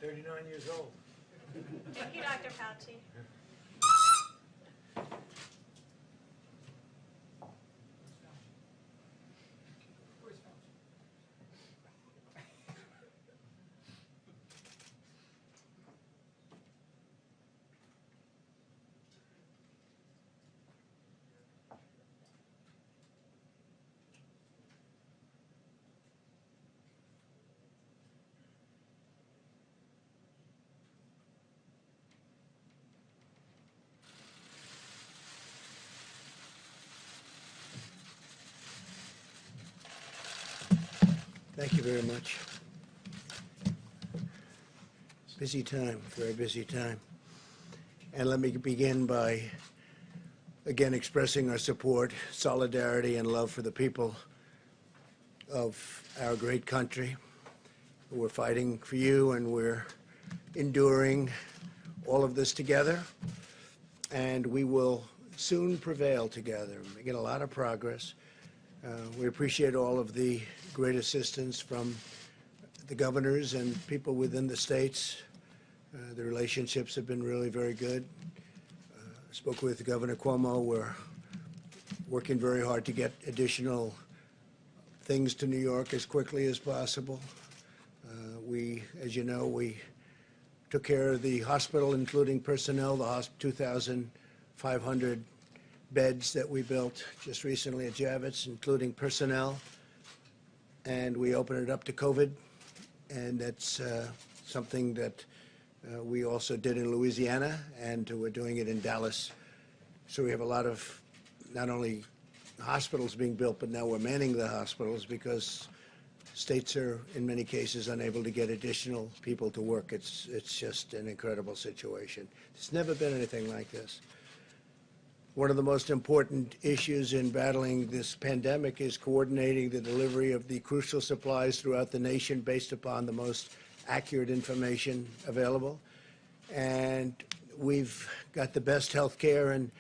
39 years old. Thank you, Dr. Fauci. Thank you very much. Busy time, very busy time. And let me begin by, again, expressing our support, solidarity, and love for the people of our great country. We're fighting for you, and we're enduring all of this together. And we will soon prevail together, making a lot of progress. We appreciate all of the great assistance from the governors and people within the states. The relationships have been really very good. Spoke with Governor Cuomo. We're working very hard to get additional things to New York as quickly as possible. As you know, we took care of the hospital, including personnel, the 2,500 beds that we built just recently at Javits, including personnel, and we opened it up to COVID, and that's something that we also did in Louisiana, and we're doing it in Dallas. So we have a lot of not only hospitals being built, but now we're manning the hospitals because states are, in many cases, unable to get additional people to work. It's just an incredible situation. There's never been anything like this. One of the most important issues in battling this pandemic is coordinating the delivery of the crucial supplies throughout the nation based upon the most accurate information available. And we've got the best health care and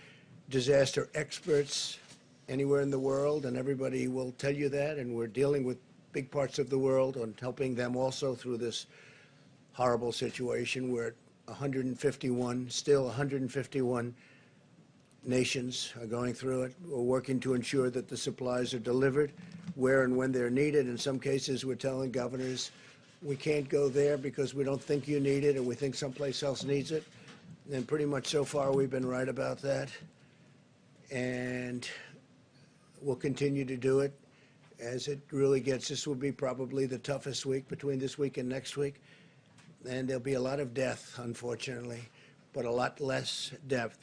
disaster experts anywhere in the world, and everybody will tell you that, and we're dealing with big parts of the world and helping them also through this horrible situation. We're at 151, still 151 nations are going through it. We're working to ensure that the supplies are delivered where and when they're needed. In some cases, we're telling governors, we can't go there because we don't think you need it, or we think someplace else needs it. And pretty much so far, we've been right about that. And we'll continue to do it as it really gets. This will be probably the toughest week between this week and next week. And there'll be a lot of death, unfortunately, but a lot less death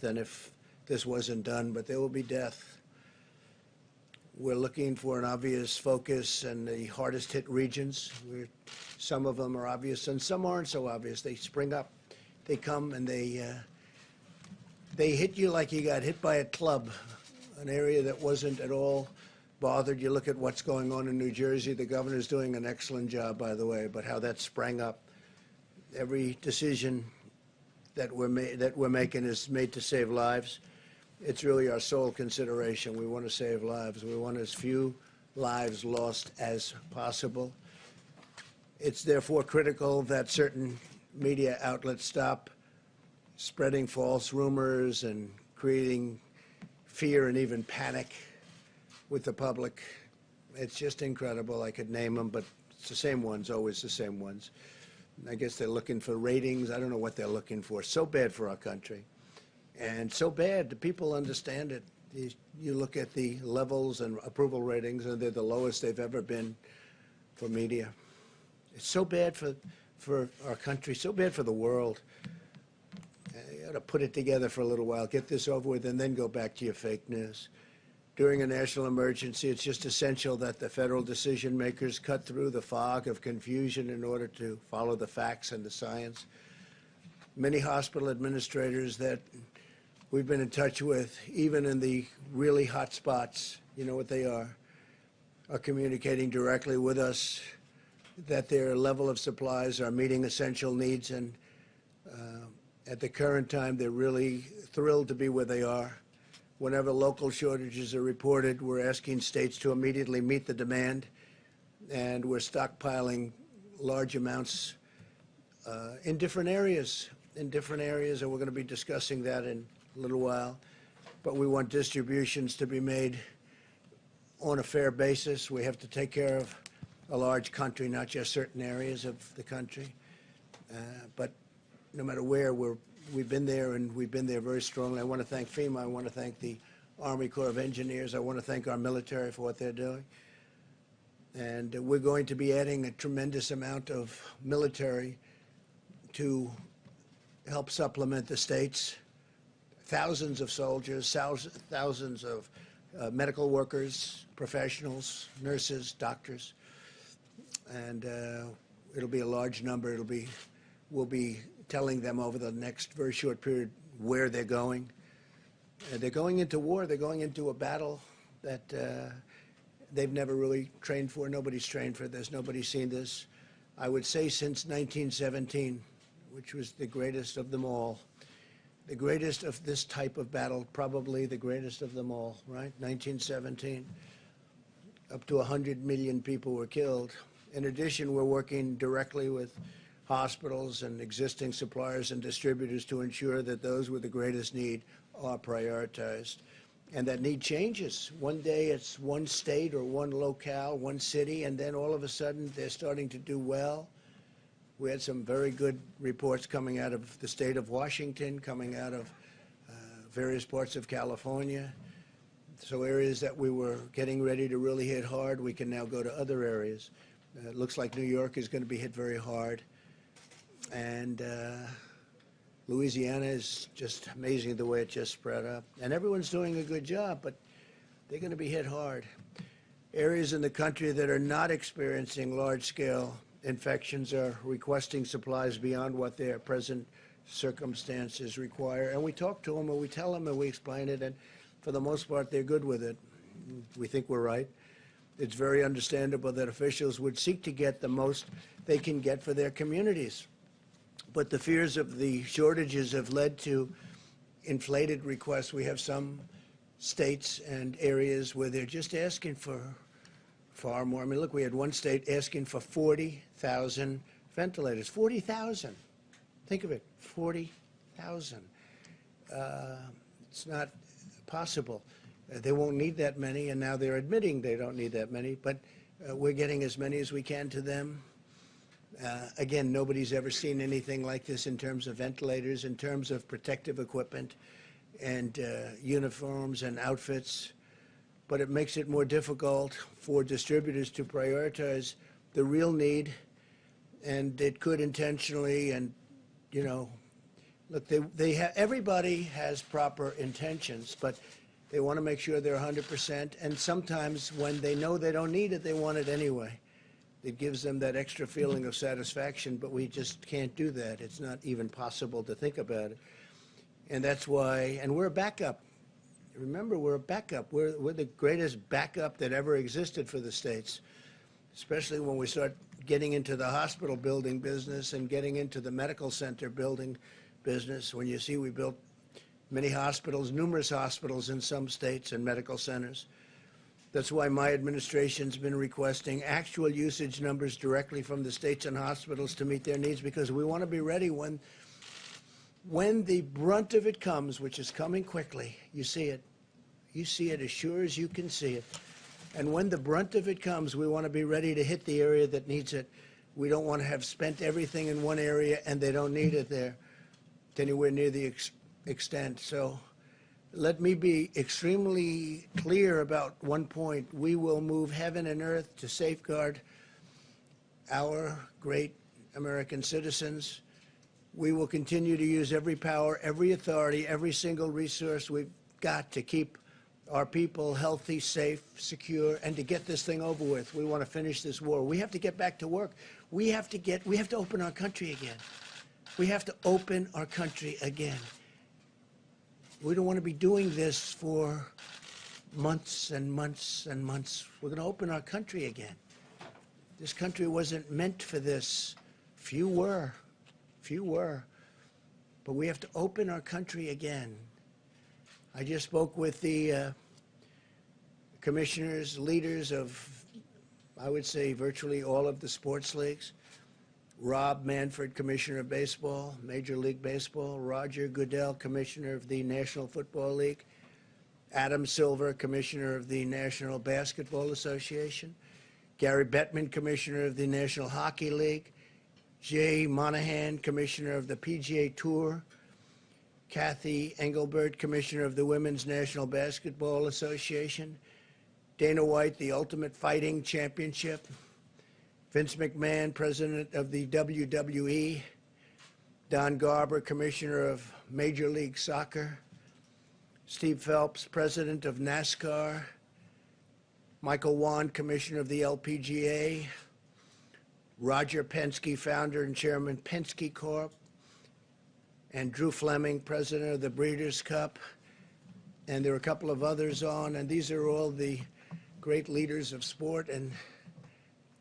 than if this wasn't done, but there will be death. We're looking for an obvious focus in the hardest hit regions. Some of them are obvious and some aren't so obvious. They spring up, they come, and they hit you like you got hit by a club, an area that wasn't at all bothered. You look at what's going on in New Jersey. The governor's doing an excellent job, by the way, but how that sprang up. Every decision that we're making is made to save lives. It's really our sole consideration. We want to save lives. We want as few lives lost as possible. It's therefore critical that certain media outlets stop spreading false rumors and creating fear and even panic with the public. It's just incredible. I could name them, but it's the same ones, always the same ones. I guess they're looking for ratings. I don't know what they're looking for. So bad for our country. And so bad, the people understand it. You look at the levels and approval ratings, and they're the lowest they've ever been for media. It's so bad for our country, so bad for the world. You got to put it together for a little while, get this over with, and then go back to your fake news. During a national emergency, it's just essential that the federal decision makers cut through the fog of confusion in order to follow the facts and the science. Many hospital administrators that we've been in touch with, even in the really hot spots, you know what they are communicating directly with us that their level of supplies are meeting essential needs, and at the current time, they're really thrilled to be where they are. Whenever local shortages are reported, we're asking states to immediately meet the demand, and we're stockpiling large amounts in different areas, and we're going to be discussing that in a little while. But we want distributions to be made on a fair basis. We have to take care of a large country, not just certain areas of the country. But no matter where, we've been there, and we've been there very strongly. I want to thank FEMA. I want to thank the Army Corps of Engineers. I want to thank our military for what they're doing. And we're going to be adding a tremendous amount of military to help supplement the states. Thousands of soldiers, thousands of medical workers, professionals, nurses, doctors. And it'll be a large number. We'll be telling them over the next very short period where they're going. They're going into war. They're going into a battle that they've never really trained for. Nobody's trained for this. Nobody's seen this. I would say since 1917, which was the greatest of them all. The greatest of this type of battle, probably the greatest of them all, right? 1917. Up to 100 million people were killed. In addition, we're working directly with hospitals and existing suppliers and distributors to ensure that those with the greatest need are prioritized. And that need changes. One day it's one state or one locale, one city, and then all of a sudden they're starting to do well. We had some very good reports coming out of the state of Washington, coming out of various parts of California. So areas that we were getting ready to really hit hard, we can now go to other areas. It looks like New York is going to be hit very hard. And Louisiana is just amazing the way it just spread up. And everyone's doing a good job, but they're going to be hit hard. Areas in the country that are not experiencing large-scale infections are requesting supplies beyond what their present circumstances require. And we talk to them, and we tell them, and we explain it, and for the most part, they're good with it. We think we're right. It's very understandable that officials would seek to get the most they can get for their communities. But the fears of the shortages have led to inflated requests. We have some states and areas where they're just asking for far more. I mean, look, we had one state asking for 40,000 ventilators. 40,000. Think of it, 40,000. It's not possible. They won't need that many, and now they're admitting they don't need that many, but we're getting as many as we can to them. Again, nobody's ever seen anything like this in terms of ventilators, in terms of protective equipment and uniforms and outfits. But it makes it more difficult for distributors to prioritize the real need, and it could intentionally, and, you know, look, everybody has proper intentions, but they want to make sure they're 100%, and sometimes when they know they don't need it, they want it anyway. It gives them that extra feeling of satisfaction, but we just can't do that. It's not even possible to think about it. And that's why, and we're a backup. Remember, we're a backup. We're the greatest backup that ever existed for the states, especially when we start getting into the hospital building business and getting into the medical center building business. When you see we built many hospitals, numerous hospitals in some states and medical centers. That's why my administration's been requesting actual usage numbers directly from the states and hospitals to meet their needs, because we want to be ready when the brunt of it comes, which is coming quickly. You see it. You see it as sure as you can see it. And when the brunt of it comes, we want to be ready to hit the area that needs it. We don't want to have spent everything in one area and they don't need it there to anywhere near the extent. So let me be extremely clear about one point. We will move heaven and earth to safeguard our great American citizens. We will continue to use every power, every authority, every single resource we've got to keep our people healthy, safe, secure, and to get this thing over with. We want to finish this war. We have to get back to work. We have to open our country again. We have to open our country again. We don't want to be doing this for months and months and months. We're going to open our country again. This country wasn't meant for this. Few were. But we have to open our country again. I just spoke with the commissioners, leaders of, I would say, virtually all of the sports leagues. Rob Manfred, Commissioner of Baseball, Major League Baseball. Roger Goodell, Commissioner of the National Football League. Adam Silver, Commissioner of the National Basketball Association. Gary Bettman, Commissioner of the National Hockey League. Jay Monahan, Commissioner of the PGA Tour. Kathy Engelbert, Commissioner of the Women's National Basketball Association. Dana White, the Ultimate Fighting Championship. Vince McMahon, President of the WWE. Don Garber, Commissioner of Major League Soccer. Steve Phelps, President of NASCAR. Michael Wan, Commissioner of the LPGA. Roger Penske, Founder and Chairman, Penske Corp. And Drew Fleming, President of the Breeders' Cup. And there are a couple of others on, and these are all the great leaders of sport, and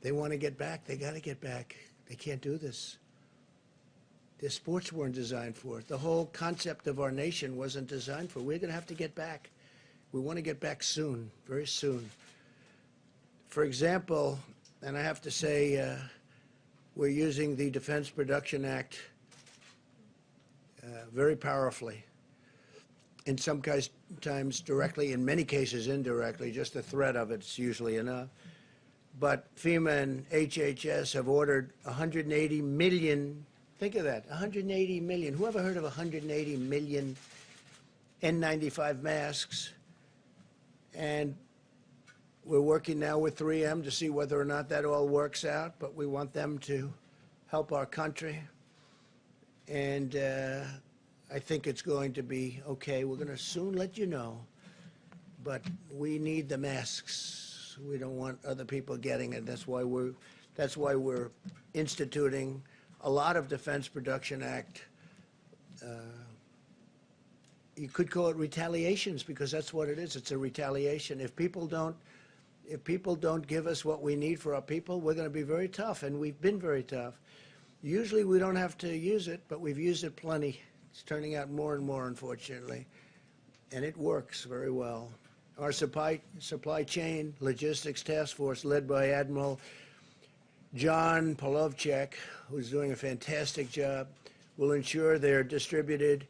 they want to get back. They got to get back. They can't do this. Their sports weren't designed for it. The whole concept of our nation wasn't designed for it. We're going to have to get back. We want to get back soon, very soon. For example, and I have to say, we're using the Defense Production Act very powerfully. In some times directly, in many cases indirectly, just the threat of it's usually enough. But FEMA and HHS have ordered 180 million, think of that, 180 million. Who ever heard of 180 million N95 masks? And we're working now with 3M to see whether or not that all works out, but we want them to help our country. And I think it's going to be okay. We're going to soon let you know, but we need the masks. We don't want other people getting it. That's why we're instituting a lot of Defense Production Act. You could call it retaliations, because that's what it is. It's a retaliation. If people don't give us what we need for our people, we're going to be very tough, and we've been very tough. Usually we don't have to use it, but we've used it plenty. It's turning out more and more, unfortunately, and it works very well. Our supply chain logistics task force, led by Admiral John Polovchek, who's doing a fantastic job, will ensure they're distributed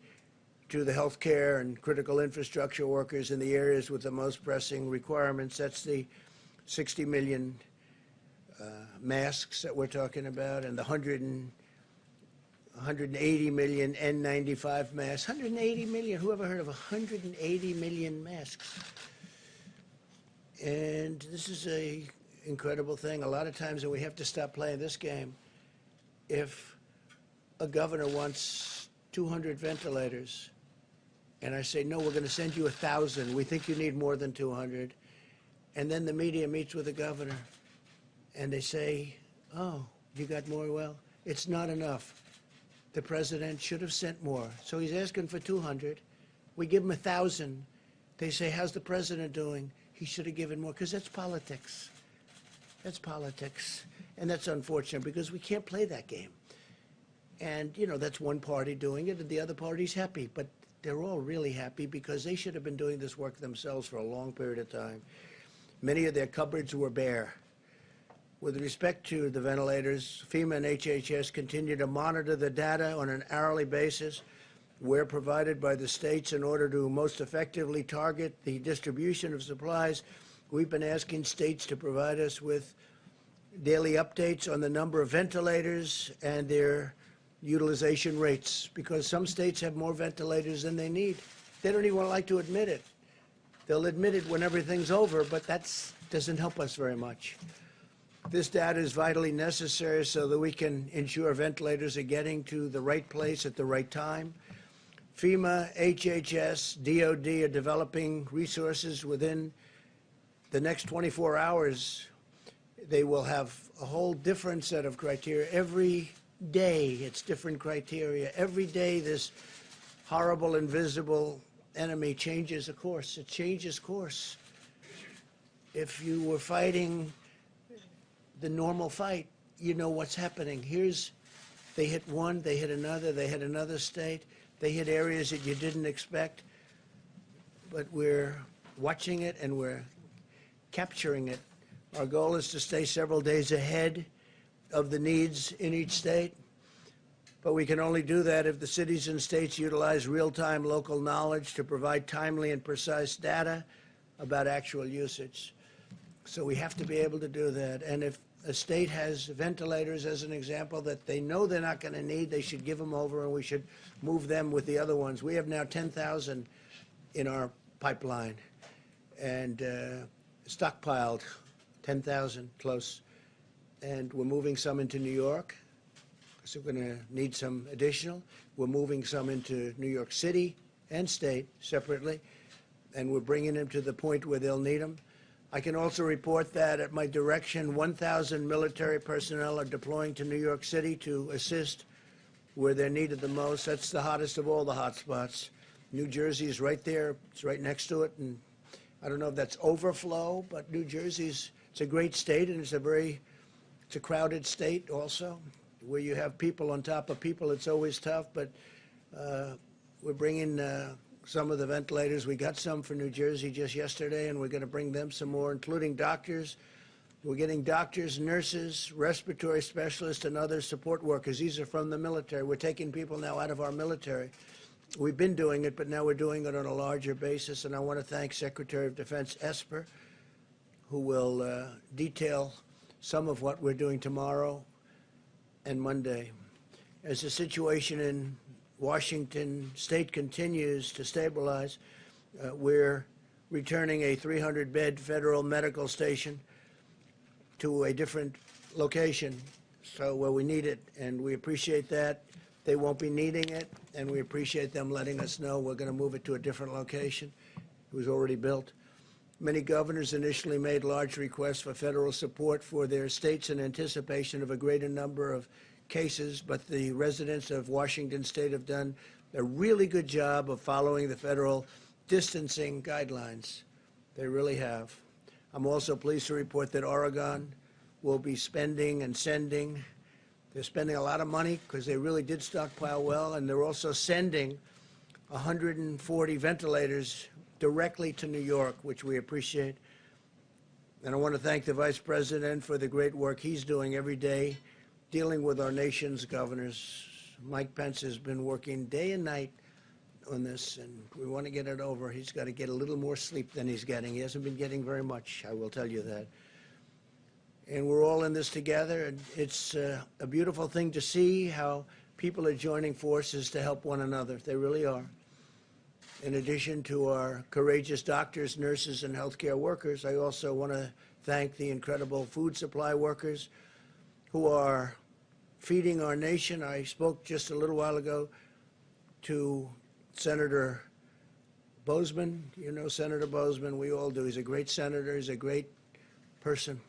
to the healthcare and critical infrastructure workers in the areas with the most pressing requirements. That's the 60 million masks that we're talking about, and the 180 million N95 masks. 180 million. Who ever heard of 180 million masks? And this is a incredible thing. A lot of times, and we have to stop playing this game, if a governor wants 200 ventilators, and I say, no, we're going to send you 1,000. We think you need more than 200. And then the media meets with the governor, and they say, oh, you got more? Well, it's not enough. The president should have sent more. So he's asking for 200. We give him 1,000. They say, how's the president doing? He should have given more, because that's politics. That's politics. And that's unfortunate, because we can't play that game. And, you know, that's one party doing it, and the other party's happy. But they're all really happy, because they should have been doing this work themselves for a long period of time. Many of their cupboards were bare. With respect to the ventilators, FEMA and HHS continue to monitor the data on an hourly basis where provided by the states in order to most effectively target the distribution of supplies. We've been asking states to provide us with daily updates on the number of ventilators and their utilization rates, because some states have more ventilators than they need. They don't even like to admit it. They'll admit it when everything's over, but that doesn't help us very much. This data is vitally necessary so that we can ensure ventilators are getting to the right place at the right time. FEMA, HHS, DOD are developing resources within the next 24 hours. They will have a whole different set of criteria. Every day it's different criteria. Every day this horrible, invisible enemy changes a course. It changes course. If you were fighting the normal fight, you know what's happening. They hit one, they hit another state, they hit areas that you didn't expect, but we're watching it and we're capturing it. Our goal is to stay several days ahead of the needs in each state, but we can only do that if the cities and states utilize real-time local knowledge to provide timely and precise data about actual usage. So we have to be able to do that. And if a state has ventilators, as an example, that they know they're not going to need, they should give them over, and we should move them with the other ones. We have now 10,000 in our pipeline, and stockpiled 10,000 close. And we're moving some into New York, so we're going to need some additional. We're moving some into New York City and state separately, and we're bringing them to the point where they'll need them. I can also report that at my direction, 1,000 military personnel are deploying to New York City to assist where they're needed the most. That's the hottest of all the hot spots. New Jersey is right there. It's right next to it. And I don't know if that's overflow, but New Jersey's, it's a great state, and it's a crowded state also, where you have people on top of people. It's always tough, but we're bringing some of the ventilators. We got some for New Jersey just yesterday, and we're going to bring them some more, including doctors. We're getting doctors, nurses, respiratory specialists, and other support workers. These are from the military. We're taking people now out of our military. We've been doing it, but now we're doing it on a larger basis, and I want to thank Secretary of Defense Esper, who will detail some of what we're doing tomorrow and Monday. As the situation in Washington State continues to stabilize, we're returning a 300-bed federal medical station to a different location, so where we need it, and we appreciate that. They won't be needing it, and we appreciate them letting us know we're going to move it to a different location. It was already built. Many governors initially made large requests for federal support for their states in anticipation of a greater number of cases, but the residents of Washington State have done a really good job of following the federal distancing guidelines. They really have. I'm also pleased to report that Oregon will be spending and sending. They're spending a lot of money because they really did stockpile well, and they're also sending 140 ventilators directly to New York, which we appreciate. And I want to thank the Vice President for the great work he's doing every day dealing with our nation's governors. Mike Pence has been working day and night on this, and we want to get it over. He's got to get a little more sleep than he's getting. He hasn't been getting very much, I will tell you that. And we're all in this together, and it's a beautiful thing to see how people are joining forces to help one another. They really are. In addition to our courageous doctors, nurses, and healthcare workers, I also want to thank the incredible food supply workers who are feeding our nation. I spoke just a little while ago to Senator Bozeman. You know Senator Bozeman, we all do. He's a great senator. He's a great person.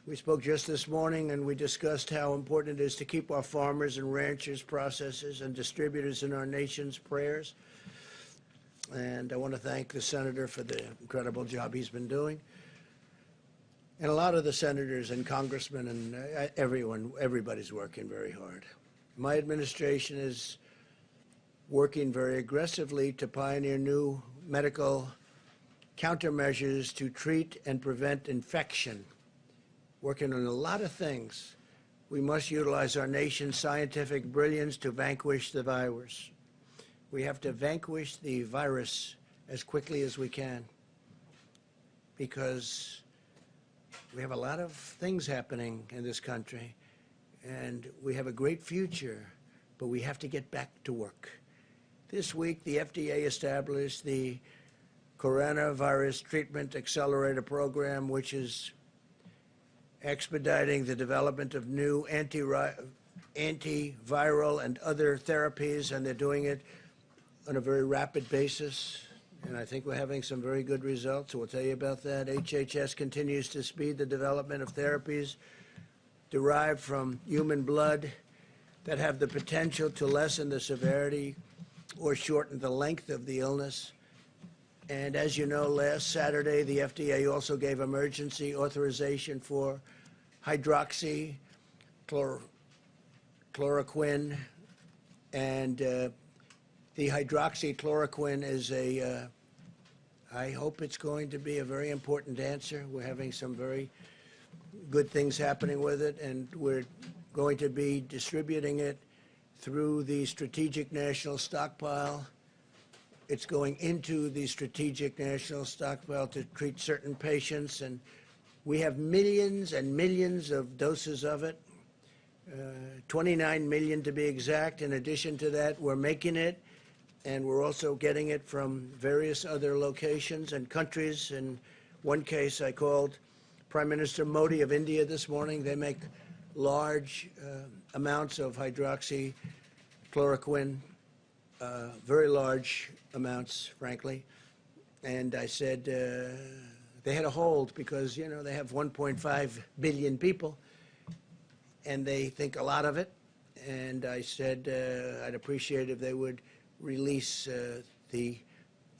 We spoke just this morning, and we discussed how important it is to keep our farmers and ranchers, processors, and distributors in our nation's prayers. And I want to thank the senator for the incredible job he's been doing. And a lot of the senators and congressmen and everybody's working very hard. My administration is working very aggressively to pioneer new medical countermeasures to treat and prevent infection. Working on a lot of things. We must utilize our nation's scientific brilliance to vanquish the virus. We have to vanquish the virus as quickly as we can, because we have a lot of things happening in this country, and we have a great future, but we have to get back to work. This week, the FDA established the Coronavirus Treatment Accelerator Program, which is expediting the development of new antiviral and other therapies, and they're doing it on a very rapid basis. And I think we're having some very good results. So we'll tell you about that. HHS continues to speed the development of therapies derived from human blood that have the potential to lessen the severity or shorten the length of the illness. And as you know, last Saturday, the FDA also gave emergency authorization for hydroxychloroquine, and the hydroxychloroquine is I hope it's going to be a very important answer. We're having some very good things happening with it, and we're going to be distributing it through the Strategic National Stockpile. It's going into the Strategic National Stockpile to treat certain patients, and we have millions and millions of doses of it, 29 million to be exact. In addition to that, we're making it, and we're also getting it from various other locations and countries. In one case, I called Prime Minister Modi of India this morning. They make large amounts of hydroxychloroquine, very large amounts, frankly. And I said they had a hold because, you know, they have 1.5 billion people, and they think a lot of it. And I said I'd appreciate if they would release the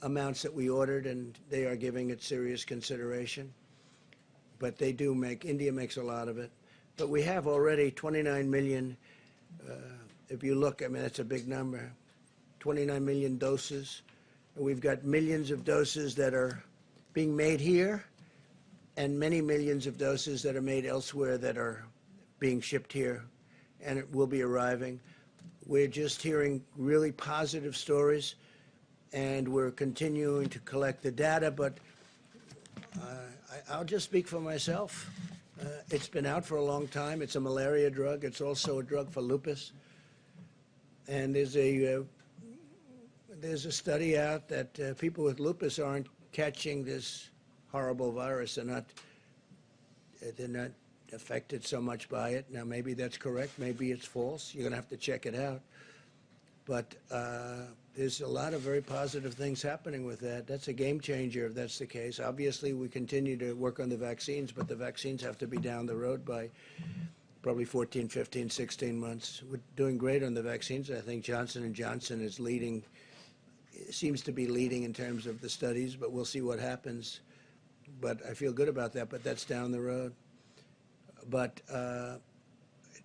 amounts that we ordered, and they are giving it serious consideration. But they do make, India makes a lot of it. But we have already 29 million, if you look, I mean, that's a big number, 29 million doses. And we've got millions of doses that are being made here, and many millions of doses that are made elsewhere that are being shipped here, and it will be arriving. We're just hearing really positive stories, and we're continuing to collect the data, but I'll just speak for myself. It's been out for a long time. It's a malaria drug. It's also a drug for lupus. And there's a study out that people with lupus aren't catching this horrible virus. They're not affected so much by it. Now, maybe that's correct. Maybe it's false. You're going to have to check it out. But there's a lot of very positive things happening with that. That's a game changer if that's the case. Obviously, we continue to work on the vaccines, but the vaccines have to be down the road by probably 14, 15, 16 months. We're doing great on the vaccines. I think Johnson & Johnson is leading, seems to be leading in terms of the studies, but we'll see what happens. But I feel good about that, but that's down the road. But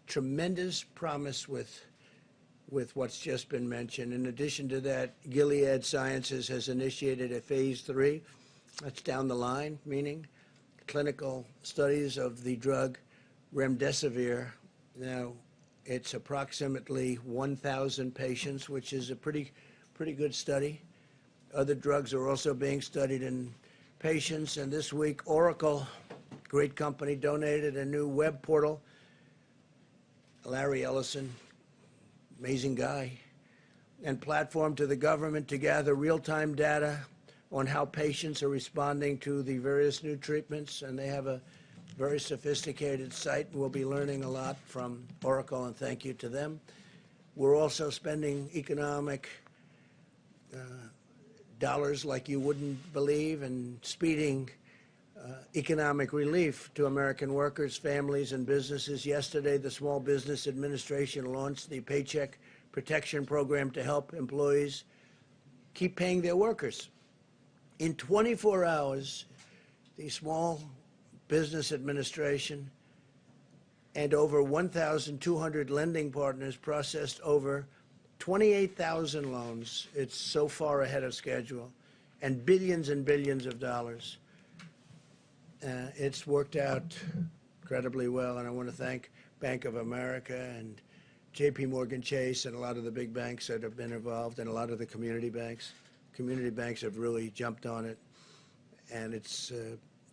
tremendous promise with what's just been mentioned. In addition to that, Gilead Sciences has initiated a phase 3. That's down the line, meaning clinical studies of the drug remdesivir. Now, it's approximately 1,000 patients, which is a pretty good study. Other drugs are also being studied in patients, and this week, Oracle, great company, donated a new web portal. Larry Ellison, amazing guy, and platform to the government to gather real-time data on how patients are responding to the various new treatments, and they have a very sophisticated site. We'll be learning a lot from Oracle, and thank you to them. We're also spending economic dollars like you wouldn't believe, and speeding economic relief to American workers, families, and businesses. Yesterday, the Small Business Administration launched the Paycheck Protection Program to help employees keep paying their workers. In 24 hours, the Small Business Administration and over 1,200 lending partners processed over 28,000 loans. It's so far ahead of schedule, and billions of dollars. It's worked out incredibly well, and I want to thank Bank of America and J.P. Morgan Chase and a lot of the big banks that have been involved, and a lot of the community banks. Community banks have really jumped on it, and it's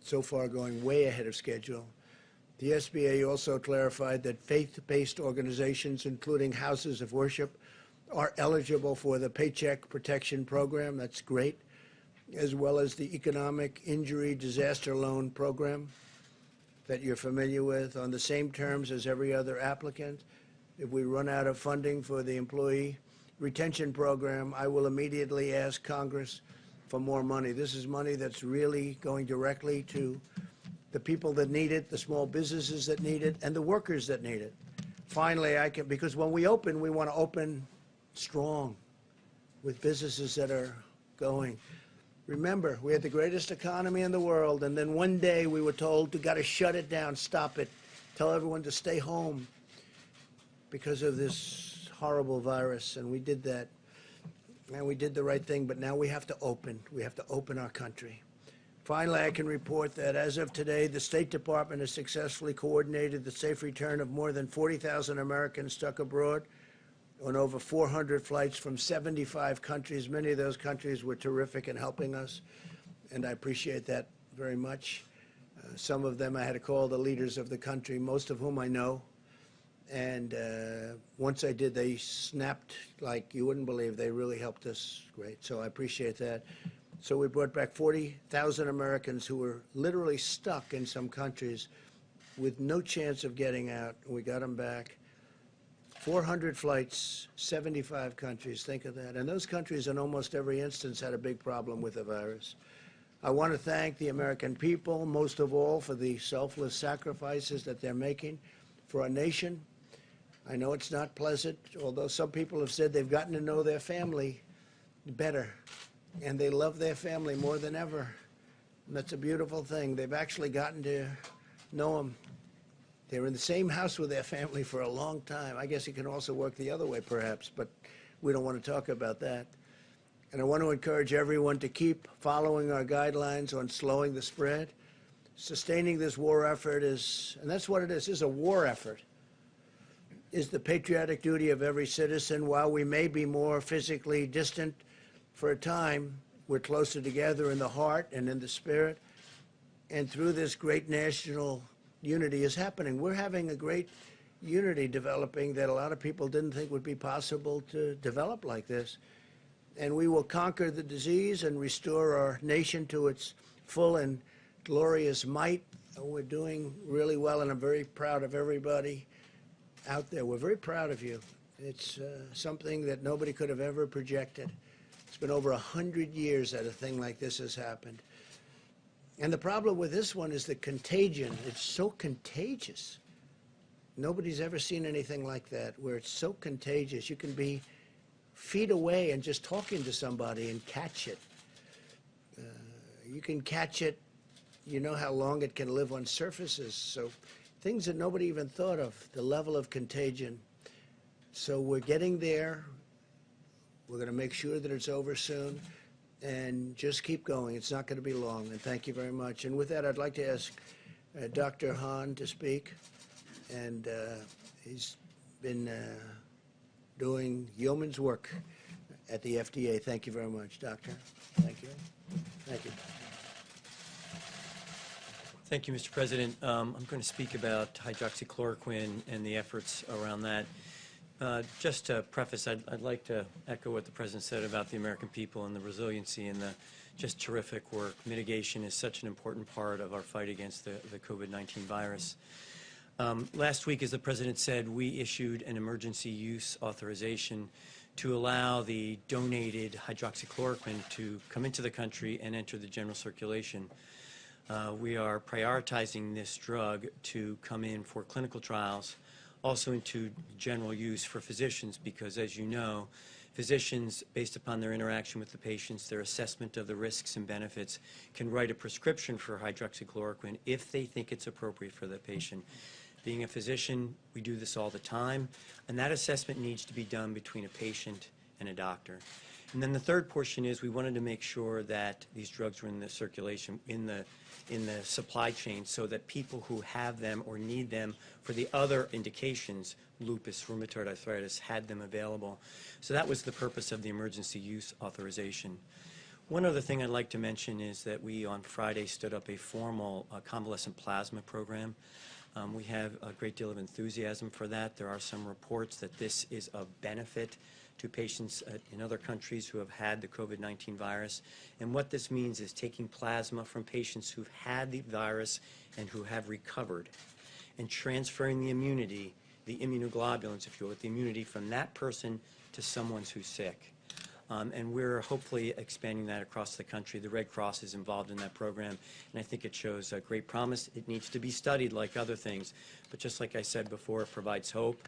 so far going way ahead of schedule. The SBA also clarified that faith-based organizations, including houses of worship, are eligible for the Paycheck Protection Program. That's great, as well as the Economic Injury Disaster Loan Program that you're familiar with, on the same terms as every other applicant. If we run out of funding for the Employee Retention Program, I will immediately ask Congress for more money. This is money that's really going directly to the people that need it, the small businesses that need it, and the workers that need it. Finally, because when we open, we want to open strong with businesses that are going. Remember, we had the greatest economy in the world, and then one day we were told, you got to shut it down, stop it, tell everyone to stay home because of this horrible virus, and we did that. And we did the right thing, but now we have to open. We have to open our country. Finally, I can report that as of today, the State Department has successfully coordinated the safe return of more than 40,000 Americans stuck abroad on over 400 flights from 75 countries. Many of those countries were terrific in helping us, and I appreciate that very much. Some of them I had to call the leaders of the country, most of whom I know. And once I did, they snapped like you wouldn't believe. They really helped us great, so I appreciate that. So we brought back 40,000 Americans who were literally stuck in some countries with no chance of getting out. We got them back. 400 flights, 75 countries. Think of that. And those countries, in almost every instance, had a big problem with the virus. I want to thank the American people, most of all, for the selfless sacrifices that they're making for our nation. I know it's not pleasant, although some people have said they've gotten to know their family better, and they love their family more than ever. And that's a beautiful thing. They've actually gotten to know them. They're in the same house with their family for a long time. I guess it can also work the other way, perhaps, but we don't want to talk about that. And I want to encourage everyone to keep following our guidelines on slowing the spread. Sustaining this war effort is, and that's what it is a war effort, is the patriotic duty of every citizen. While we may be more physically distant for a time, we're closer together in the heart and in the spirit. And through this great national unity is happening. We're having a great unity developing that a lot of people didn't think would be possible to develop like this. And we will conquer the disease and restore our nation to its full and glorious might. We're doing really well, and I'm very proud of everybody out there. We're very proud of you. It's something that nobody could have ever projected. It's been over 100 years that a thing like this has happened. And the problem with this one is the contagion. It's so contagious. Nobody's ever seen anything like that, where it's so contagious. You can be feet away and just talking to somebody and catch it. You can catch it. You know how long it can live on surfaces. So things that nobody even thought of, the level of contagion. So we're getting there. We're going to make sure that it's over soon. And just keep going. It's not going to be long. And thank you very much. And with that, I'd like to ask Dr. Hahn to speak. And he's been doing yeoman's work at the FDA. Thank you very much, Doctor. Thank you. Thank you. Thank you, Mr. President. I'm going to speak about hydroxychloroquine and the efforts around that. Just to preface, I'd like to echo what the President said about the American people and the resiliency and the just terrific work. Mitigation is such an important part of our fight against the COVID-19 virus. Last week, as the President said, we issued an emergency use authorization to allow the donated hydroxychloroquine to come into the country and enter the general circulation. We are prioritizing this drug to come in for clinical trials, also into general use for physicians, because as you know, physicians, based upon their interaction with the patients, their assessment of the risks and benefits, can write a prescription for hydroxychloroquine if they think it's appropriate for the patient. Being a physician, we do this all the time, and that assessment needs to be done between a patient and a doctor. And then the third portion is we wanted to make sure that these drugs were in the circulation, in the supply chain, so that people who have them or need them for the other indications, lupus, rheumatoid arthritis, had them available. So that was the purpose of the emergency use authorization. One other thing I'd like to mention is that we on Friday stood up a formal convalescent plasma program. We have a great deal of enthusiasm for that. There are some reports that this is of benefit to patients in other countries who have had the COVID-19 virus. And what this means is taking plasma from patients who've had the virus and who have recovered and transferring the immunity, the immunoglobulins, if you will, the immunity from that person to someone who's sick. And we're hopefully expanding that across the country. The Red Cross is involved in that program, and I think it shows great promise. It needs to be studied like other things, but just like I said before, it provides hope.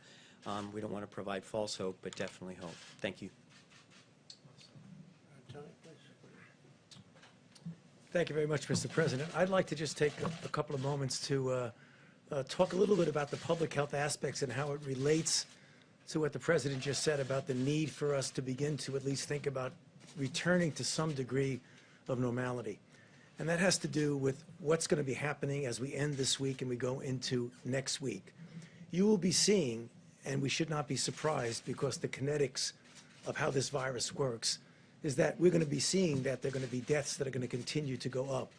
We don't want to provide false hope, but definitely hope. Thank you. Thank you very much, Mr. President. I'd like to just take a couple of moments to talk a little bit about the public health aspects and how it relates to what the President just said about the need for us to begin to at least think about returning to some degree of normality. and that has to do with what's going to be happening as we end this week and we go into next week. You will be seeing, and we should not be surprised because the kinetics of how this virus works is that we're going to be seeing that there are going to be deaths that are going to continue to go up.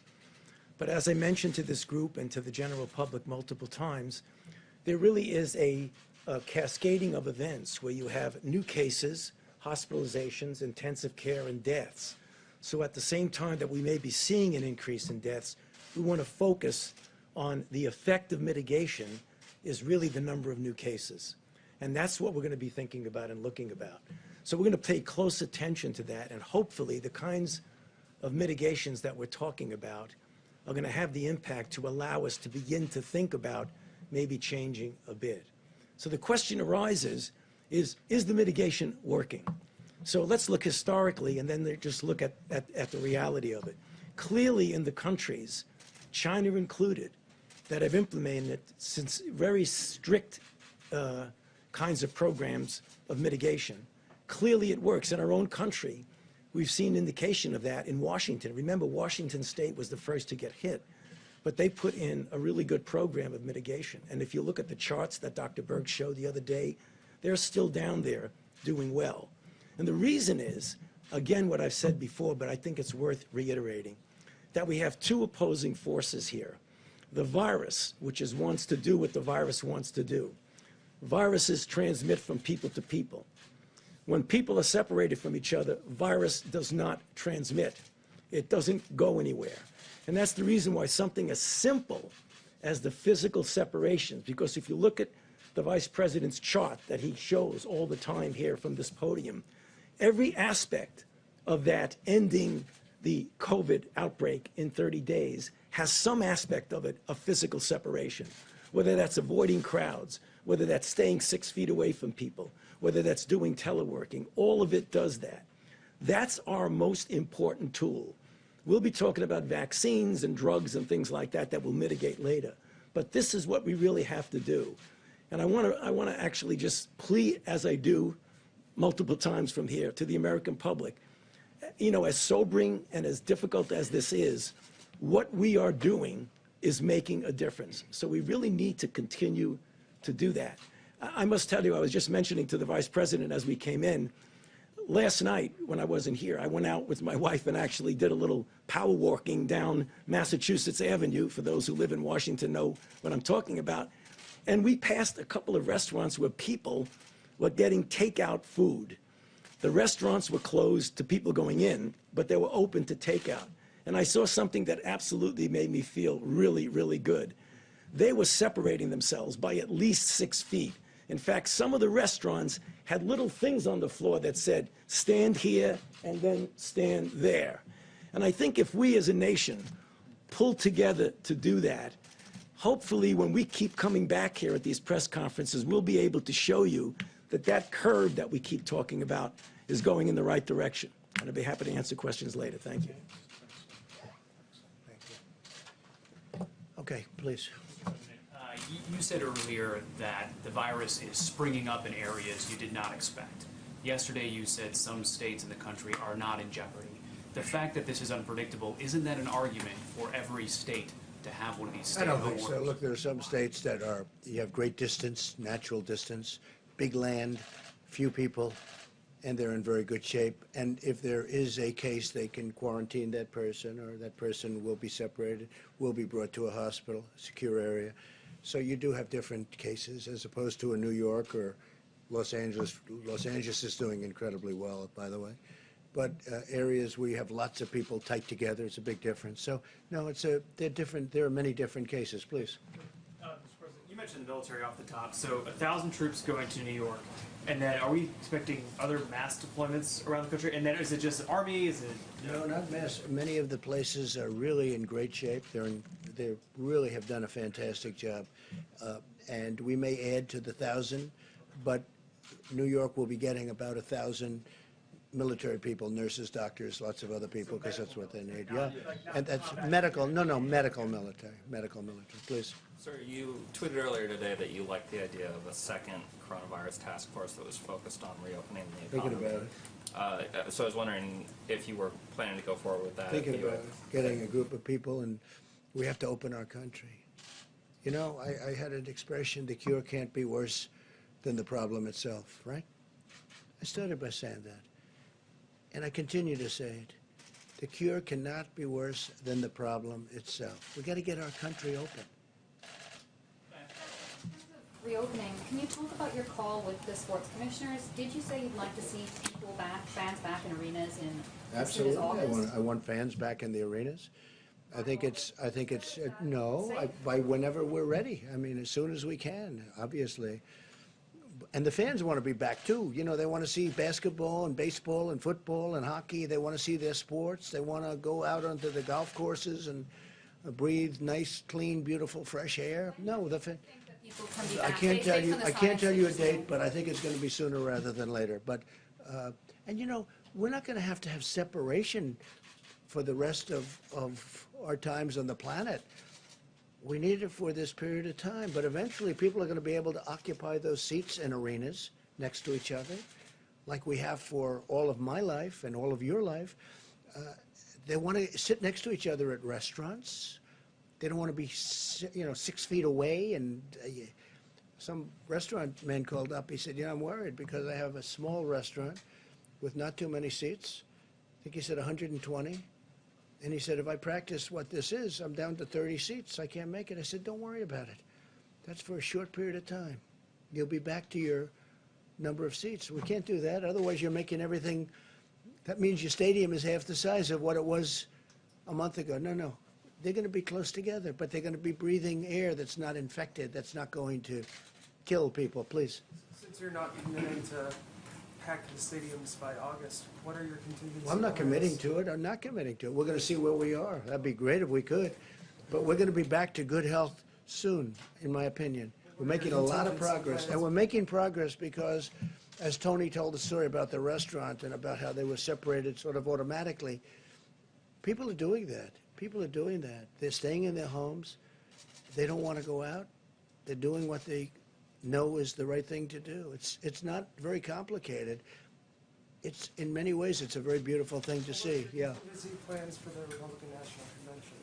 But as I mentioned to this group and to the general public multiple times, there really is a cascading of events where you have new cases, hospitalizations, intensive care, and deaths. So at the same time that we may be seeing an increase in deaths, we want to focus on the effect of mitigation is really the number of new cases. And that's what we're going to be thinking about and looking about. So we're going to pay close attention to that, and hopefully the kinds of mitigations that we're talking about are going to have the impact to allow us to begin to think about maybe changing a bit. So the question arises, is the mitigation working? So let's look historically and then just look at the reality of it. Clearly in the countries, China included, that have implemented since very strict kinds of programs of mitigation, clearly it works. In our own country, we've seen indication of that in Washington. Remember, Washington State was the first to get hit, but they put in a really good program of mitigation. And if you look at the charts that Dr. Berg showed the other day, they're still down there doing well. And the reason is, again, what I've said before, but I think it's worth reiterating, that we have two opposing forces here. The virus, which wants to do what the virus wants to do. Viruses transmit from people to people. When people are separated from each other, virus does not transmit. It doesn't go anywhere. And that's the reason why something as simple as the physical separation, because if you look at the Vice President's chart that he shows all the time here from this podium, every aspect of that ending the COVID outbreak in 30 days has some aspect of it of physical separation, whether that's avoiding crowds, whether that's staying 6 feet away from people, whether that's doing teleworking, all of it does that. That's our most important tool. We'll be talking about vaccines and drugs and things like that that will mitigate later. But this is what we really have to do. And I want to actually just plead, as I do multiple times from here, to the American public. You know, as sobering and as difficult as this is, what we are doing is making a difference. So we really need to continue to do that. I must tell you, I was just mentioning to the Vice President as we came in, last night when I wasn't here, I went out with my wife and actually did a little power walking down Massachusetts Avenue. For those who live in Washington know what I'm talking about. And we passed a couple of restaurants where people were getting takeout food. The restaurants were closed to people going in, but they were open to takeout. And I saw something that absolutely made me feel really, really good. They were separating themselves by at least 6 feet. In fact, some of the restaurants had little things on the floor that said, stand here and then stand there. And I think if we as a nation pull together to do that, hopefully when we keep coming back here at these press conferences, we'll be able to show you that that curve that we keep talking about is going in the right direction. And I'll be happy to answer questions later. Thank you. Okay, please. You said earlier that the virus is springing up in areas you did not expect. Yesterday you said some states in the country are not in jeopardy. The fact that this is unpredictable, isn't that an argument for every state to have one of these I don't think stay-at-home so. orders? Look, there are some states that are, you have great distance, natural distance, big land, few people, and they're in very good shape. And if there is a case, they can quarantine that person, or that person will be separated, will be brought to a hospital, secure area. So you do have different cases as opposed to a New York or Los Angeles. Los Angeles is doing incredibly well, by the way. But areas where you have lots of people tight together, it's a big difference. So no, they're different. There are many different cases. Please. Mr. President, you mentioned the military off the top. So 1,000 troops going to New York. And then are we expecting other mass deployments around the country? And then is it just the Army? Is it? No, not mass. Many of the places are really in great shape. They really have done a fantastic job. And we may add to the 1,000, but New York will be getting about 1,000 military people, nurses, doctors, lots of other people, because that's what they need. Yeah, and that's medical. No, medical military. Medical military. Please. Sir, you tweeted earlier today that you liked the idea of a second coronavirus task force that was focused on reopening the economy. Thinking about it. So I was wondering if you were planning to go forward with that. Thinking about getting a group of people, and we have to open our country. You know, I had an expression, the cure can't be worse than the problem itself, right? I started by saying that. And I continue to say it. The cure cannot be worse than the problem itself. We got to get our country open. Reopening, can you talk about your call with the sports commissioners? Did you say you'd like to see people back, fans back in arenas in as soon as Absolutely. August? I want fans back in the arenas. I think it's no, by whenever we're ready. I mean, as soon as we can, obviously. And the fans want to be back too. You know, they want to see basketball and baseball and football and hockey. They want to see their sports. They want to go out onto the golf courses and breathe nice, clean, beautiful, fresh air. No, the fan. People can be I back can't based tell on you. the I can't science tell that you a you're seeing. date, but I think it's going to be sooner rather than later. But and you know, we're not going to have separation for the rest of our times on the planet. We need it for this period of time, but eventually people are going to be able to occupy those seats in arenas next to each other, like we have for all of my life and all of your life. They want to sit next to each other at restaurants. They don't want to be, 6 feet away. And some restaurant man called up. He said, I'm worried because I have a small restaurant with not too many seats. I think he said 120. And he said, if I practice what this is, I'm down to 30 seats. I can't make it. I said, don't worry about it. That's for a short period of time. You'll be back to your number of seats. We can't do that. Otherwise, you're making everything. That means your stadium is half the size of what it was a month ago. No. They're going to be close together, but they're going to be breathing air that's not infected, that's not going to kill people. Please. Since you're not committing to pack the stadiums by August, what are your contingency Well, I'm not plans? committing to it. I'm not committing to it. We're going to see where we are. That'd be great if we could. But we're going to be back to good health soon, in my opinion. We're making a lot of progress. And we're making progress because, as Tony told the story about the restaurant and about how they were separated sort of automatically, people are doing that. People are doing that. They're staying in their homes. They don't want to go out. They're doing what they know is the right thing to do. It's not very complicated. It's in many ways it's a very beautiful thing to see. Yeah. Contingency plans for the Republican National Convention?